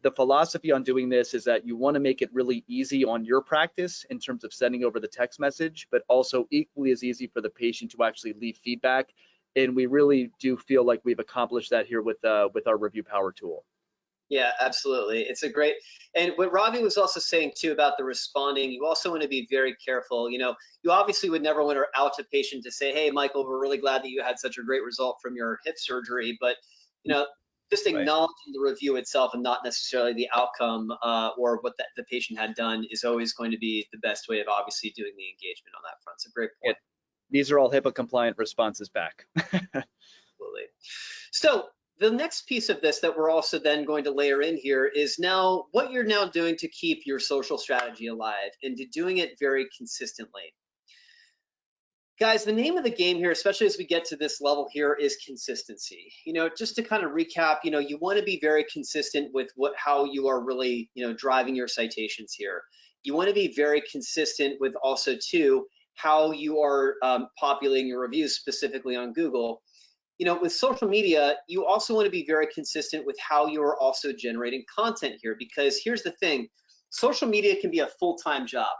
The philosophy on doing this is that you want to make it really easy on your practice in terms of sending over the text message, but also equally as easy for the patient to actually leave feedback. And we really do feel like we've accomplished that here with our Review Power tool. Yeah, absolutely. It's a great, and what Ravi was also saying too about the responding, you also want to be very careful. You know, you obviously would never want to out a patient to say, hey, Michael, we're really glad that you had such a great result from your hip surgery, but, you know, just acknowledging the review itself and not necessarily the outcome or what the patient had done is always going to be the best way of obviously doing the engagement on that front. It's a great point. These are all HIPAA compliant responses back. Absolutely. So the next piece of this that we're also then going to layer in here is now what you're now doing to keep your social strategy alive and to doing it very consistently. Guys, the name of the game here, especially as we get to this level here, is consistency. You know, just to kind of recap, you know, you want to be very consistent with how you are really, you know, driving your citations here. You want to be very consistent with also too how you are populating your reviews specifically on Google. You know, with social media, you also want to be very consistent with how you are also generating content here, because here's the thing, social media can be a full-time job.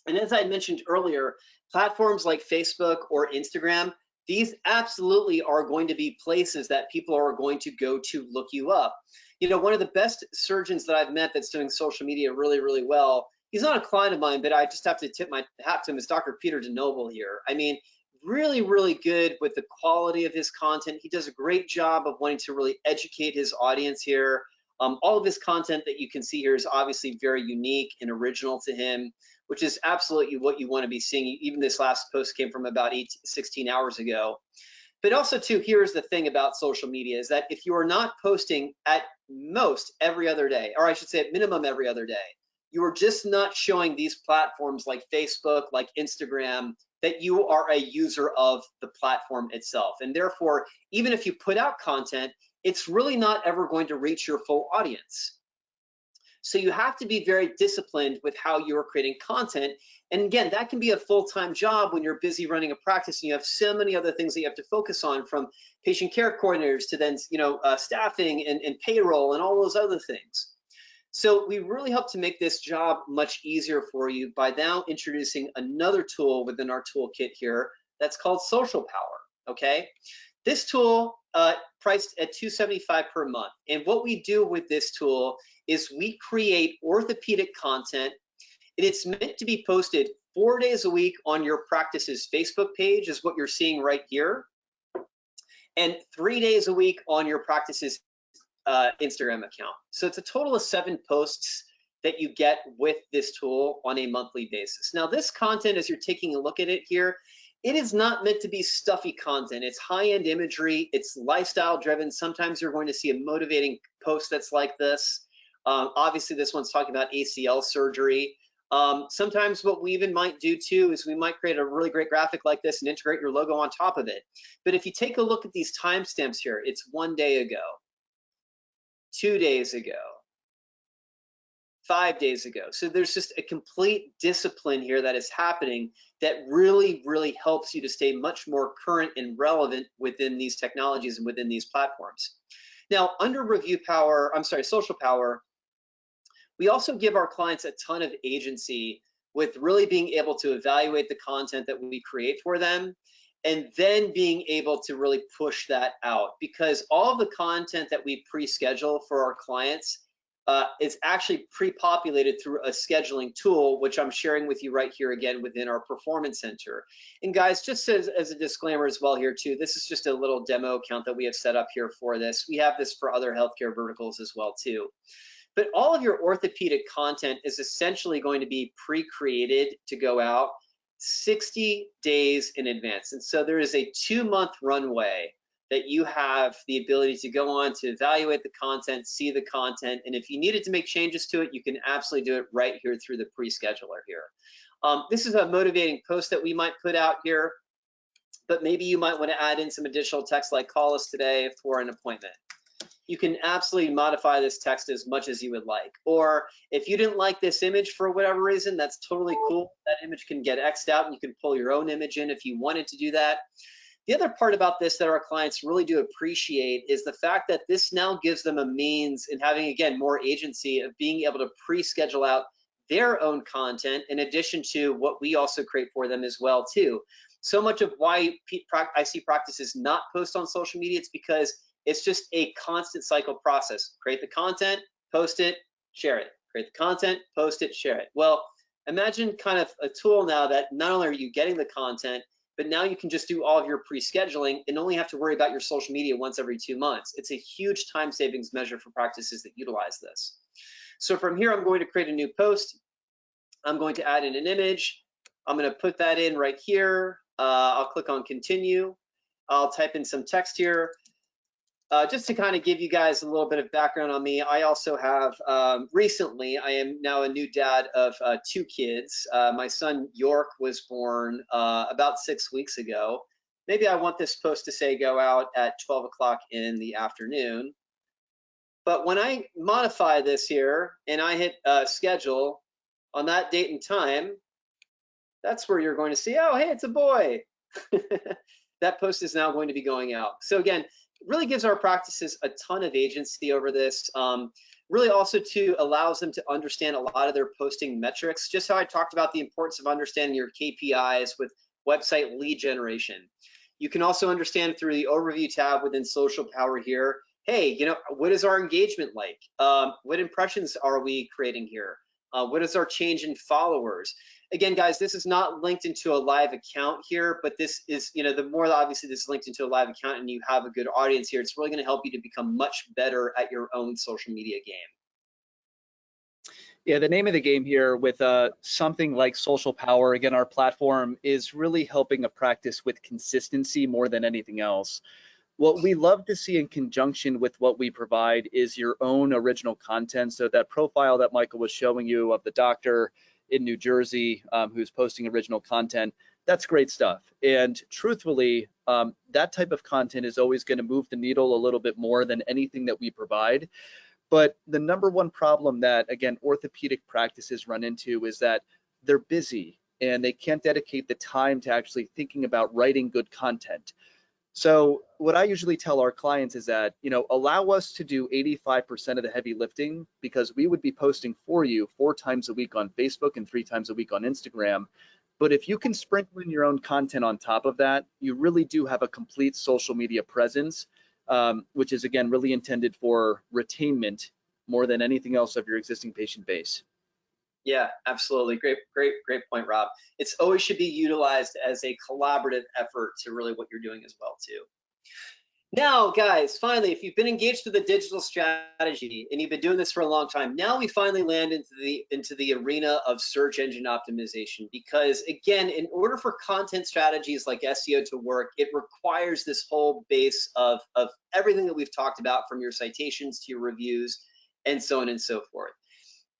And as I mentioned earlier, platforms like Facebook or Instagram, these absolutely are going to be places that people are going to go to look you up. You know, one of the best surgeons that I've met that's doing social media really, really well, he's not a client of mine, but I just have to tip my hat to him, is Dr. Peter DeNoble here. I mean, really, really good with the quality of his content. He does a great job of wanting to really educate his audience here. All of his content that you can see here is obviously very unique and original to him, which is absolutely what you want to be seeing. Even this last post came from about 16 hours ago. But also too, here's the thing about social media is that if you are not posting at most every other day, or I should say at minimum every other day, you are just not showing these platforms like Facebook, like Instagram, that you are a user of the platform itself. And therefore, even if you put out content, it's really not ever going to reach your full audience. So you have to be very disciplined with how you're creating content. And again, that can be a full-time job when you're busy running a practice and you have so many other things that you have to focus on, from patient care coordinators to then, you know, staffing and payroll and all those other things. So we really hope to make this job much easier for you by now introducing another tool within our toolkit here that's called Social Power, okay? This tool priced at $275 per month. And what we do with this tool is we create orthopedic content, and it's meant to be posted 4 days a week on your practice's Facebook page, is what you're seeing right here, and 3 days a week on your practice's Instagram account. So it's a total of 7 posts that you get with this tool on a monthly basis. Now, this content, as you're taking a look at it here, it is not meant to be stuffy content. It's high-end imagery. It's lifestyle driven. Sometimes you're going to see a motivating post that's like this. Obviously, this one's talking about ACL surgery. Sometimes what we even might do too is we might create a really great graphic like this and integrate your logo on top of it. But if you take a look at these timestamps here, it's 1 day ago, 2 days ago, 5 days ago. So there's just a complete discipline here that is happening that really, really helps you to stay much more current and relevant within these technologies and within these platforms. Now, under Social Power, we also give our clients a ton of agency with really being able to evaluate the content that we create for them, and then being able to really push that out, because all of the content that we pre-schedule for our clients it's actually pre-populated through a scheduling tool, which I'm sharing with you right here again within our Performance Center. And guys, just as a disclaimer as well here too, this is just a little demo account that we have set up here for this. We have this for other healthcare verticals as well too. But all of your orthopedic content is essentially going to be pre-created to go out 60 days in advance. And so there is a 2-month runway that you have the ability to go on to evaluate the content, see the content, and if you needed to make changes to it, you can absolutely do it right here through the pre-scheduler here. This is a motivating post that we might put out here, but maybe you might want to add in some additional text like call us today for an appointment. You can absolutely modify this text as much as you would like. Or if you didn't like this image for whatever reason, that's totally cool. That image can get X'd out and you can pull your own image in if you wanted to do that. The other part about this that our clients really do appreciate is the fact that this now gives them a means in having, again, more agency of being able to pre-schedule out their own content in addition to what we also create for them as well too. So much of why I see practices not post on social media, it's because it's just a constant cycle process. Create the content, post it, share it. Create the content, post it, share it. Well, imagine kind of a tool now that not only are you getting the content, but now you can just do all of your pre-scheduling and only have to worry about your social media once every 2 months. It's a huge time savings measure for practices that utilize this. So from here, I'm going to create a new post. I'm going to add in an image. I'm going to put that in right here. I'll click on continue. I'll type in some text here. Just to kind of give you guys a little bit of background on me, I also have recently, I am now a new dad of 2 kids. My son York was born about 6 weeks ago. Maybe I want this post to say go out at 12 o'clock in the afternoon. But when I modify this here and I hit schedule on that date and time, that's where you're going to see, oh, hey, it's a boy. That post is now going to be going out. So again, really gives our practices a ton of agency over this. Really also too allows them to understand a lot of their posting metrics, just how I talked about the importance of understanding your KPIs with website lead generation. You can also understand through the overview tab within Social Power here, hey, you know, what is our engagement like? What impressions are we creating here? What is our change in followers? Again, guys, this is not linked into a live account here, but this is, you know, the more obviously this is linked into a live account and you have a good audience here, it's really going to help you to become much better at your own social media game. Yeah, the name of the game here with something like Social Power, again, our platform is really helping a practice with consistency more than anything else. What we love to see in conjunction with what we provide is your own original content. So that profile that Michael was showing you of the doctor in New Jersey who's posting original content, that's great stuff. And truthfully, that type of content is always going to move the needle a little bit more than anything that we provide. But the number one problem that, again, orthopedic practices run into is that they're busy and they can't dedicate the time to actually thinking about writing good content. So what I usually tell our clients is that, you know, allow us to do 85% of the heavy lifting because we would be posting for you 4 times a week on Facebook and 3 times a week on Instagram. But if you can sprinkle in your own content on top of that, you really do have a complete social media presence, which is, again, really intended for retainment more than anything else of your existing patient base. Yeah, absolutely. Great point, Rob. It's always should be utilized as a collaborative effort to really what you're doing as well too. Now, guys, finally, if you've been engaged with the digital strategy and you've been doing this for a long time, now we finally land into the arena of search engine optimization. Because again, in order for content strategies like SEO to work, it requires this whole base of everything that we've talked about, from your citations to your reviews and so on and so forth.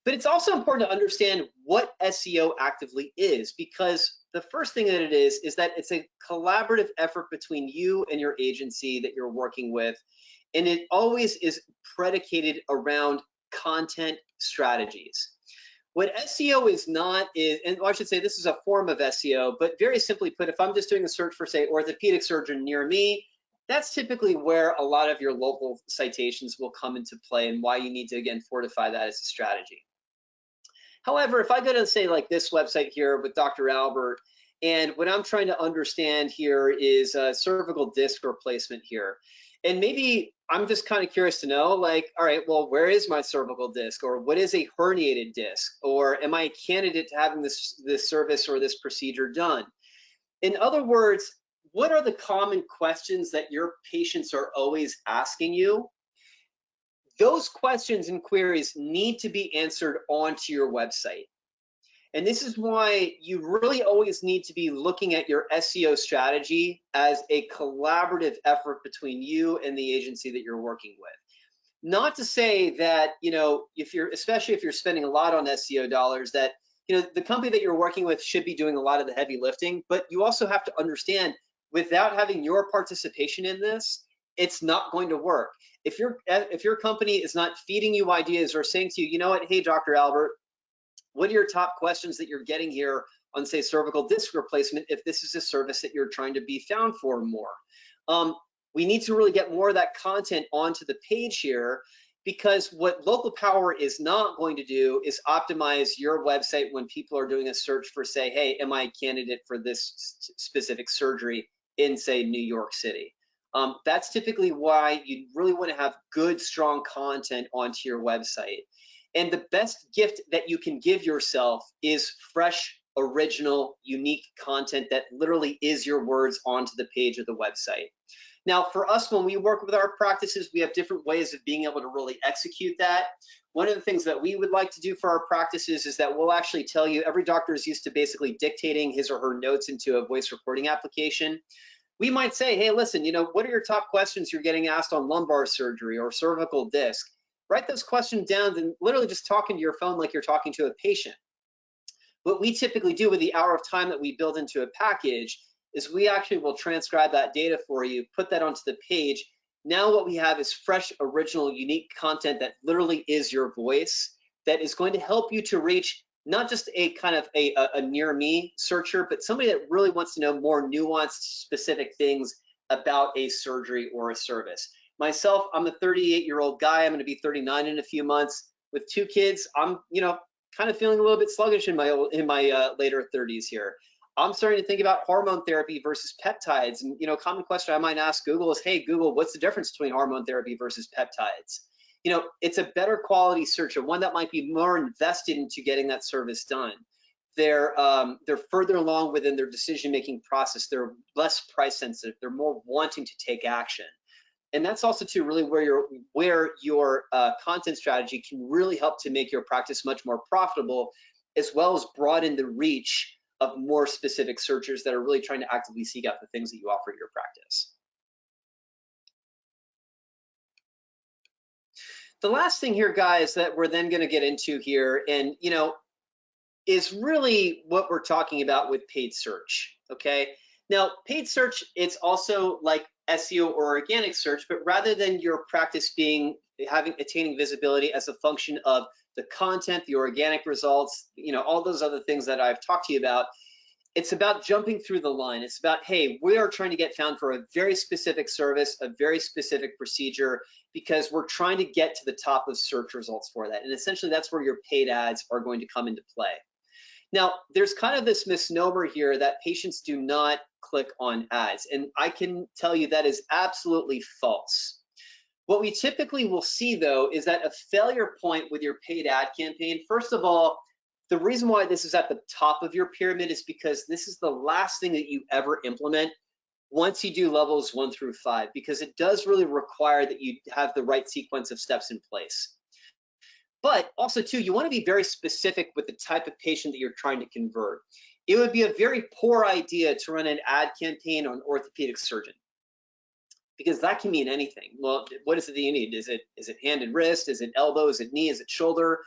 But it's also important to understand what SEO actively is, because the first thing that it is that it's a collaborative effort between you and your agency that you're working with. And it always is predicated around content strategies. What SEO is not is, and I should say this is a form of SEO, but very simply put, if I'm just doing a search for, say, orthopedic surgeon near me, that's typically where a lot of your local citations will come into play and why you need to, again, fortify that as a strategy. However, if I go to, say, like this website here with Dr. Albert, and what I'm trying to understand here is cervical disc replacement here, and maybe I'm just kind of curious to know, like, all right, well, where is my cervical disc, or what is a herniated disc, or am I a candidate to having this service or this procedure done? In other words, what are the common questions that your patients are always asking you? Those questions and queries need to be answered onto your website. And this is why you really always need to be looking at your SEO strategy as a collaborative effort between you and the agency that you're working with. Not to say that, especially if you're spending a lot on SEO dollars, that, the company that you're working with should be doing a lot of the heavy lifting, but you also have to understand, without having your participation in this, it's not going to work. If your company is not feeding you ideas or saying to you, you know what, hey, Dr. Albert, what are your top questions that you're getting here on, say, cervical disc replacement, if this is a service that you're trying to be found for more? We need to really get more of that content onto the page here, because what Local Power is not going to do is optimize your website when people are doing a search for, say, hey, am I a candidate for this specific surgery in, say, New York City? That's typically why you really want to have good, strong content onto your website. And the best gift that you can give yourself is fresh, original, unique content that literally is your words onto the page of the website. Now, for us, when we work with our practices, we have different ways of being able to really execute that. One of the things that we would like to do for our practices is that we'll actually tell you, every doctor is used to basically dictating his or her notes into a voice recording application. We might say, hey, listen, what are your top questions you're getting asked on lumbar surgery or cervical disc? Write those questions down and literally just talk into your phone like you're talking to a patient. What we typically do with the hour of time that we build into a package is we actually will transcribe that data for you, put that onto the page. Now what we have is fresh, original, unique content that literally is your voice, that is going to help you to reach not just a kind of a near me searcher, but somebody that really wants to know more nuanced, specific things about a surgery or a service. Myself, I'm a 38-year-old guy. I'm going to be 39 in a few months. With 2 kids, I'm, kind of feeling a little bit sluggish in my later 30s here. I'm starting to think about hormone therapy versus peptides. And, a common question I might ask Google is, hey, Google, what's the difference between hormone therapy versus peptides? It's a better quality search, and one that might be more invested into getting that service done. They're further along within their decision-making process. They're less price sensitive. They're more wanting to take action. And that's also too really where your content strategy can really help to make your practice much more profitable, as well as broaden the reach of more specific searchers that are really trying to actively seek out the things that you offer your practice. The last thing here, guys, that we're then going to get into here, and is really what we're talking about with paid search. Okay, now paid search, it's also like SEO or organic search, but rather than your practice attaining visibility as a function of the content, the organic results, all those other things that I've talked to you about, it's about jumping through the line. It's about, hey, we are trying to get found for a very specific service, a very specific procedure, because we're trying to get to the top of search results for that. And essentially that's where your paid ads are going to come into play. Now, there's kind of this misnomer here that patients do not click on ads. And I can tell you that is absolutely false. What we typically will see, though, is that a failure point with your paid ad campaign, first of all, the reason why this is at the top of your pyramid is because this is the last thing that you ever implement once you do levels 1 through 5, because it does really require that you have the right sequence of steps in place. But also, too, you want to be very specific with the type of patient that you're trying to convert. It would be a very poor idea to run an ad campaign on orthopedic surgeon, because that can mean anything. Well, what is it that you need? Is it hand and wrist? Is it elbow? Is it knee? Is it shoulder?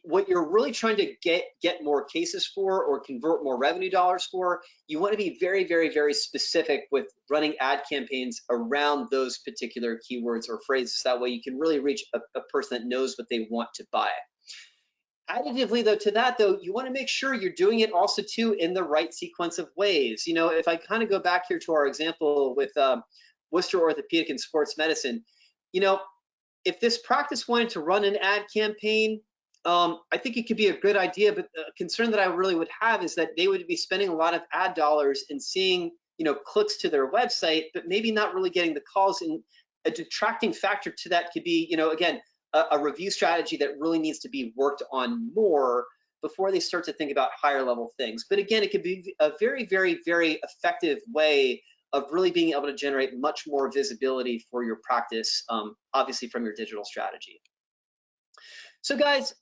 What you're really trying to get more cases for or convert more revenue dollars for, you want to be very, very, very specific with running ad campaigns around those particular keywords or phrases. That way you can really reach a person that knows what they want to buy. Additively, though, to that, though, you want to make sure you're doing it also, too, in the right sequence of ways. If I kind of go back here to our example with Worcester Orthopedic and Sports Medicine, if this practice wanted to run an ad campaign, I think it could be a good idea, but the concern that I really would have is that they would be spending a lot of ad dollars and seeing, clicks to their website, but maybe not really getting the calls. And a detracting factor to that could be, again, a review strategy that really needs to be worked on more before they start to think about higher level things. But again, it could be a very, very, very effective way of really being able to generate much more visibility for your practice, obviously from your digital strategy. So guys,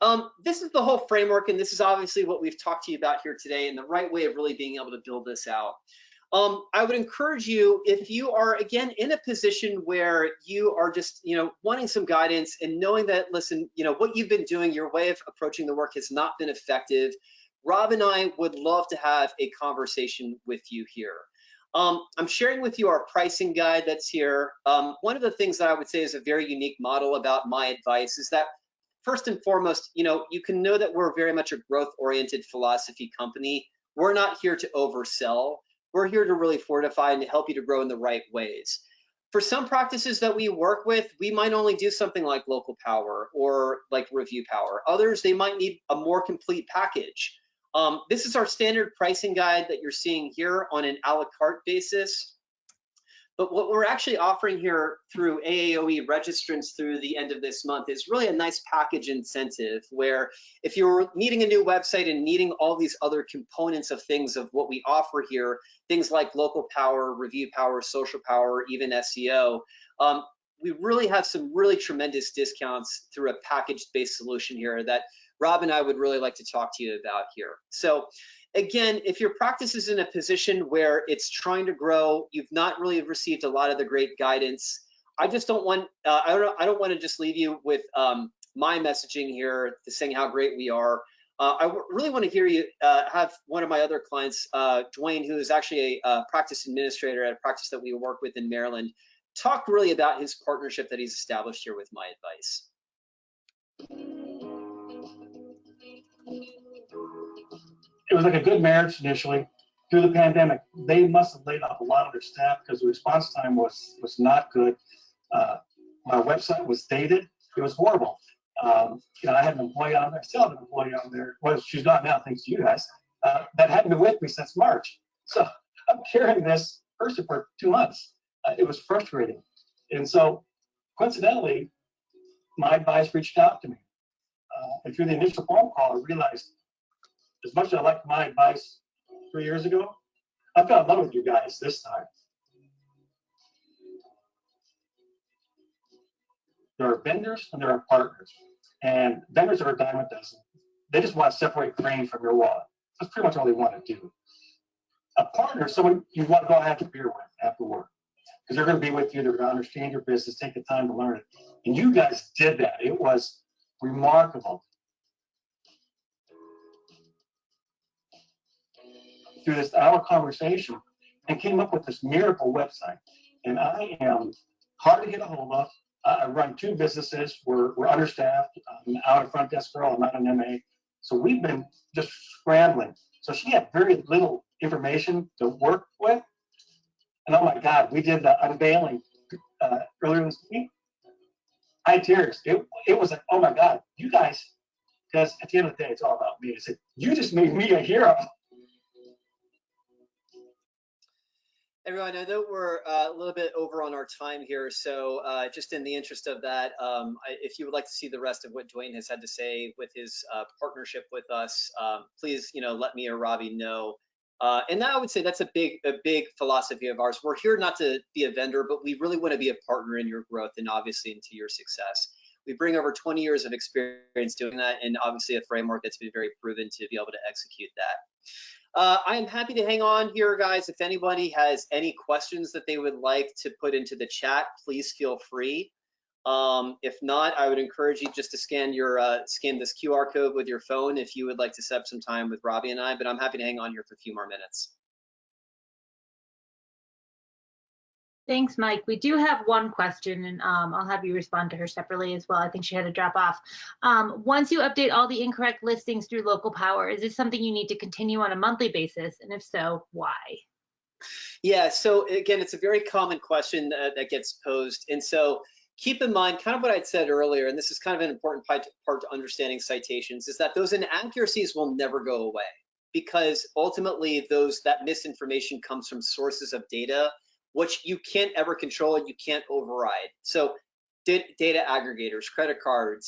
this is the whole framework, and this is obviously what we've talked to you about here today, and the right way of really being able to build this out. I would encourage you, if you are, again, in a position where you are just, wanting some guidance and knowing that, listen, what you've been doing, your way of approaching the work has not been effective, Rob and I would love to have a conversation with you here. I'm sharing with you our pricing guide that's here. One of the things that I would say is a very unique model about MyAdvice is that, first and foremost, you can know that we're very much a growth-oriented philosophy company. We're not here to oversell. We're here to really fortify and to help you to grow in the right ways. For some practices that we work with, we might only do something like local power or like review power. Others, they might need a more complete package. This is our standard pricing guide that you're seeing here on an a la carte basis. But what we're actually offering here through AAOE registrants through the end of this month is really a nice package incentive where if you're needing a new website and needing all these other components of things of what we offer here, things like local power, review power, social power, even SEO, we really have some really tremendous discounts through a package-based solution here that Rob and I would really like to talk to you about here. So again, if your practice is in a position where it's trying to grow, you've not really received a lot of the great guidance, I just don't want, I don't want to just leave you with my messaging here saying how great we are. I really want to hear you have one of my other clients, Dwayne, who is actually a practice administrator at a practice that we work with in Maryland, talk really about his partnership that he's established here with MyAdvice. It was like a good marriage initially. Through the pandemic, they must have laid off a lot of their staff because the response time was not good. My website was dated. It was horrible. I had an employee on there, still have an employee on there. Well, she's not now, thanks to you guys. That hadn't been with me since March. So I'm carrying this person for 2 months. It was frustrating. And so coincidentally, MyAdvice reached out to me. And through the initial phone call, I realized as much as I liked MyAdvice 3 years ago, I fell in love with you guys this time. There are vendors and there are partners. And vendors are a dime a dozen. They just want to separate grain from your wallet. That's pretty much all they want to do. A partner is someone you want to go have a beer with after work. Because they're going to be with you, they're going to understand your business, take the time to learn it. And you guys did that. It was remarkable. Through this hour conversation and came up with this miracle website. And I am hard to get a hold of. I run 2 businesses. We're understaffed. I'm out of front desk girl. I'm not an MA. So we've been just scrambling. So she had very little information to work with. And oh my God, we did the unveiling earlier this week. I had tears. It was like, oh my God, you guys, because at the end of the day, it's all about me. I said, you just made me a hero. Everyone, I know we're a little bit over on our time here, so just in the interest of that, if you would like to see the rest of what Dwayne has had to say with his partnership with us, please, let me or Robbie know. And I would say that's a big philosophy of ours. We're here not to be a vendor, but we really want to be a partner in your growth and obviously into your success. We bring over 20 years of experience doing that, and obviously a framework that's been very proven to be able to execute that. I am happy to hang on here, guys. If anybody has any questions that they would like to put into the chat, please feel free. If not, I would encourage you just to scan this QR code with your phone if you would like to set up some time with Robbie and I, but I'm happy to hang on here for a few more minutes. Thanks, Mike. We do have one question, and I'll have you respond to her separately as well. I think she had to drop off. Once you update all the incorrect listings through local power, is this something you need to continue on a monthly basis? And if so, why? Yeah, so again, it's a very common question that gets posed. And so keep in mind kind of what I'd said earlier, and this is kind of an important part to understanding citations, is that those inaccuracies will never go away because ultimately that misinformation comes from sources of data which you can't ever control and you can't override. So data aggregators, credit card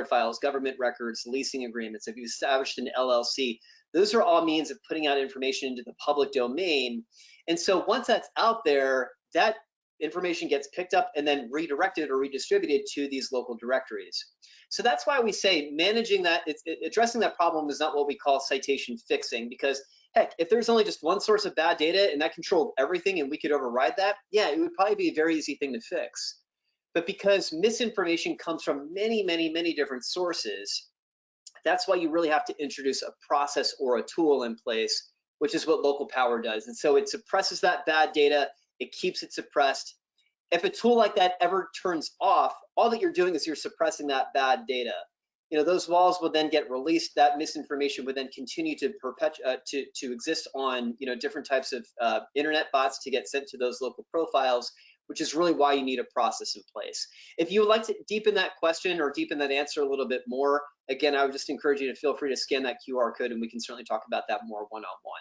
files, government records, leasing agreements, if you've established an LLC, those are all means of putting out information into the public domain. And so once that's out there, that information gets picked up and then redirected or redistributed to these local directories. So that's why we say managing that, addressing that problem is not what we call citation fixing, because heck, if there's only just one source of bad data and that controlled everything and we could override that, yeah, it would probably be a very easy thing to fix. But because misinformation comes from many, many, many different sources, that's why you really have to introduce a process or a tool in place, which is what local power does. And so it suppresses that bad data, it keeps it suppressed. If a tool like that ever turns off, all that you're doing is you're suppressing that bad data. You know, those walls will then get released. That misinformation would then continue to to exist on, you know, different types of internet bots to get sent to those local profiles, which is really why you need a process in place. If you would like to deepen that question or deepen that answer a little bit more, again, I would just encourage you to feel free to scan that QR code and we can certainly talk about that more one-on-one.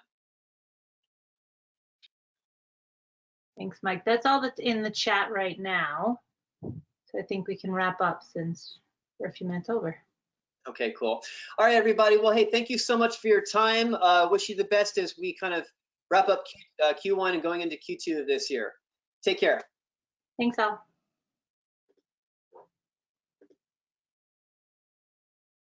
Thanks, Mike. That's all that's in the chat right now. So I think we can wrap up since we're a few minutes over. Okay, cool. All right, everybody. Well, hey, thank you so much for your time. Wish you the best as we kind of wrap up Q1 and going into Q2 of this year. Take care. Thanks, all.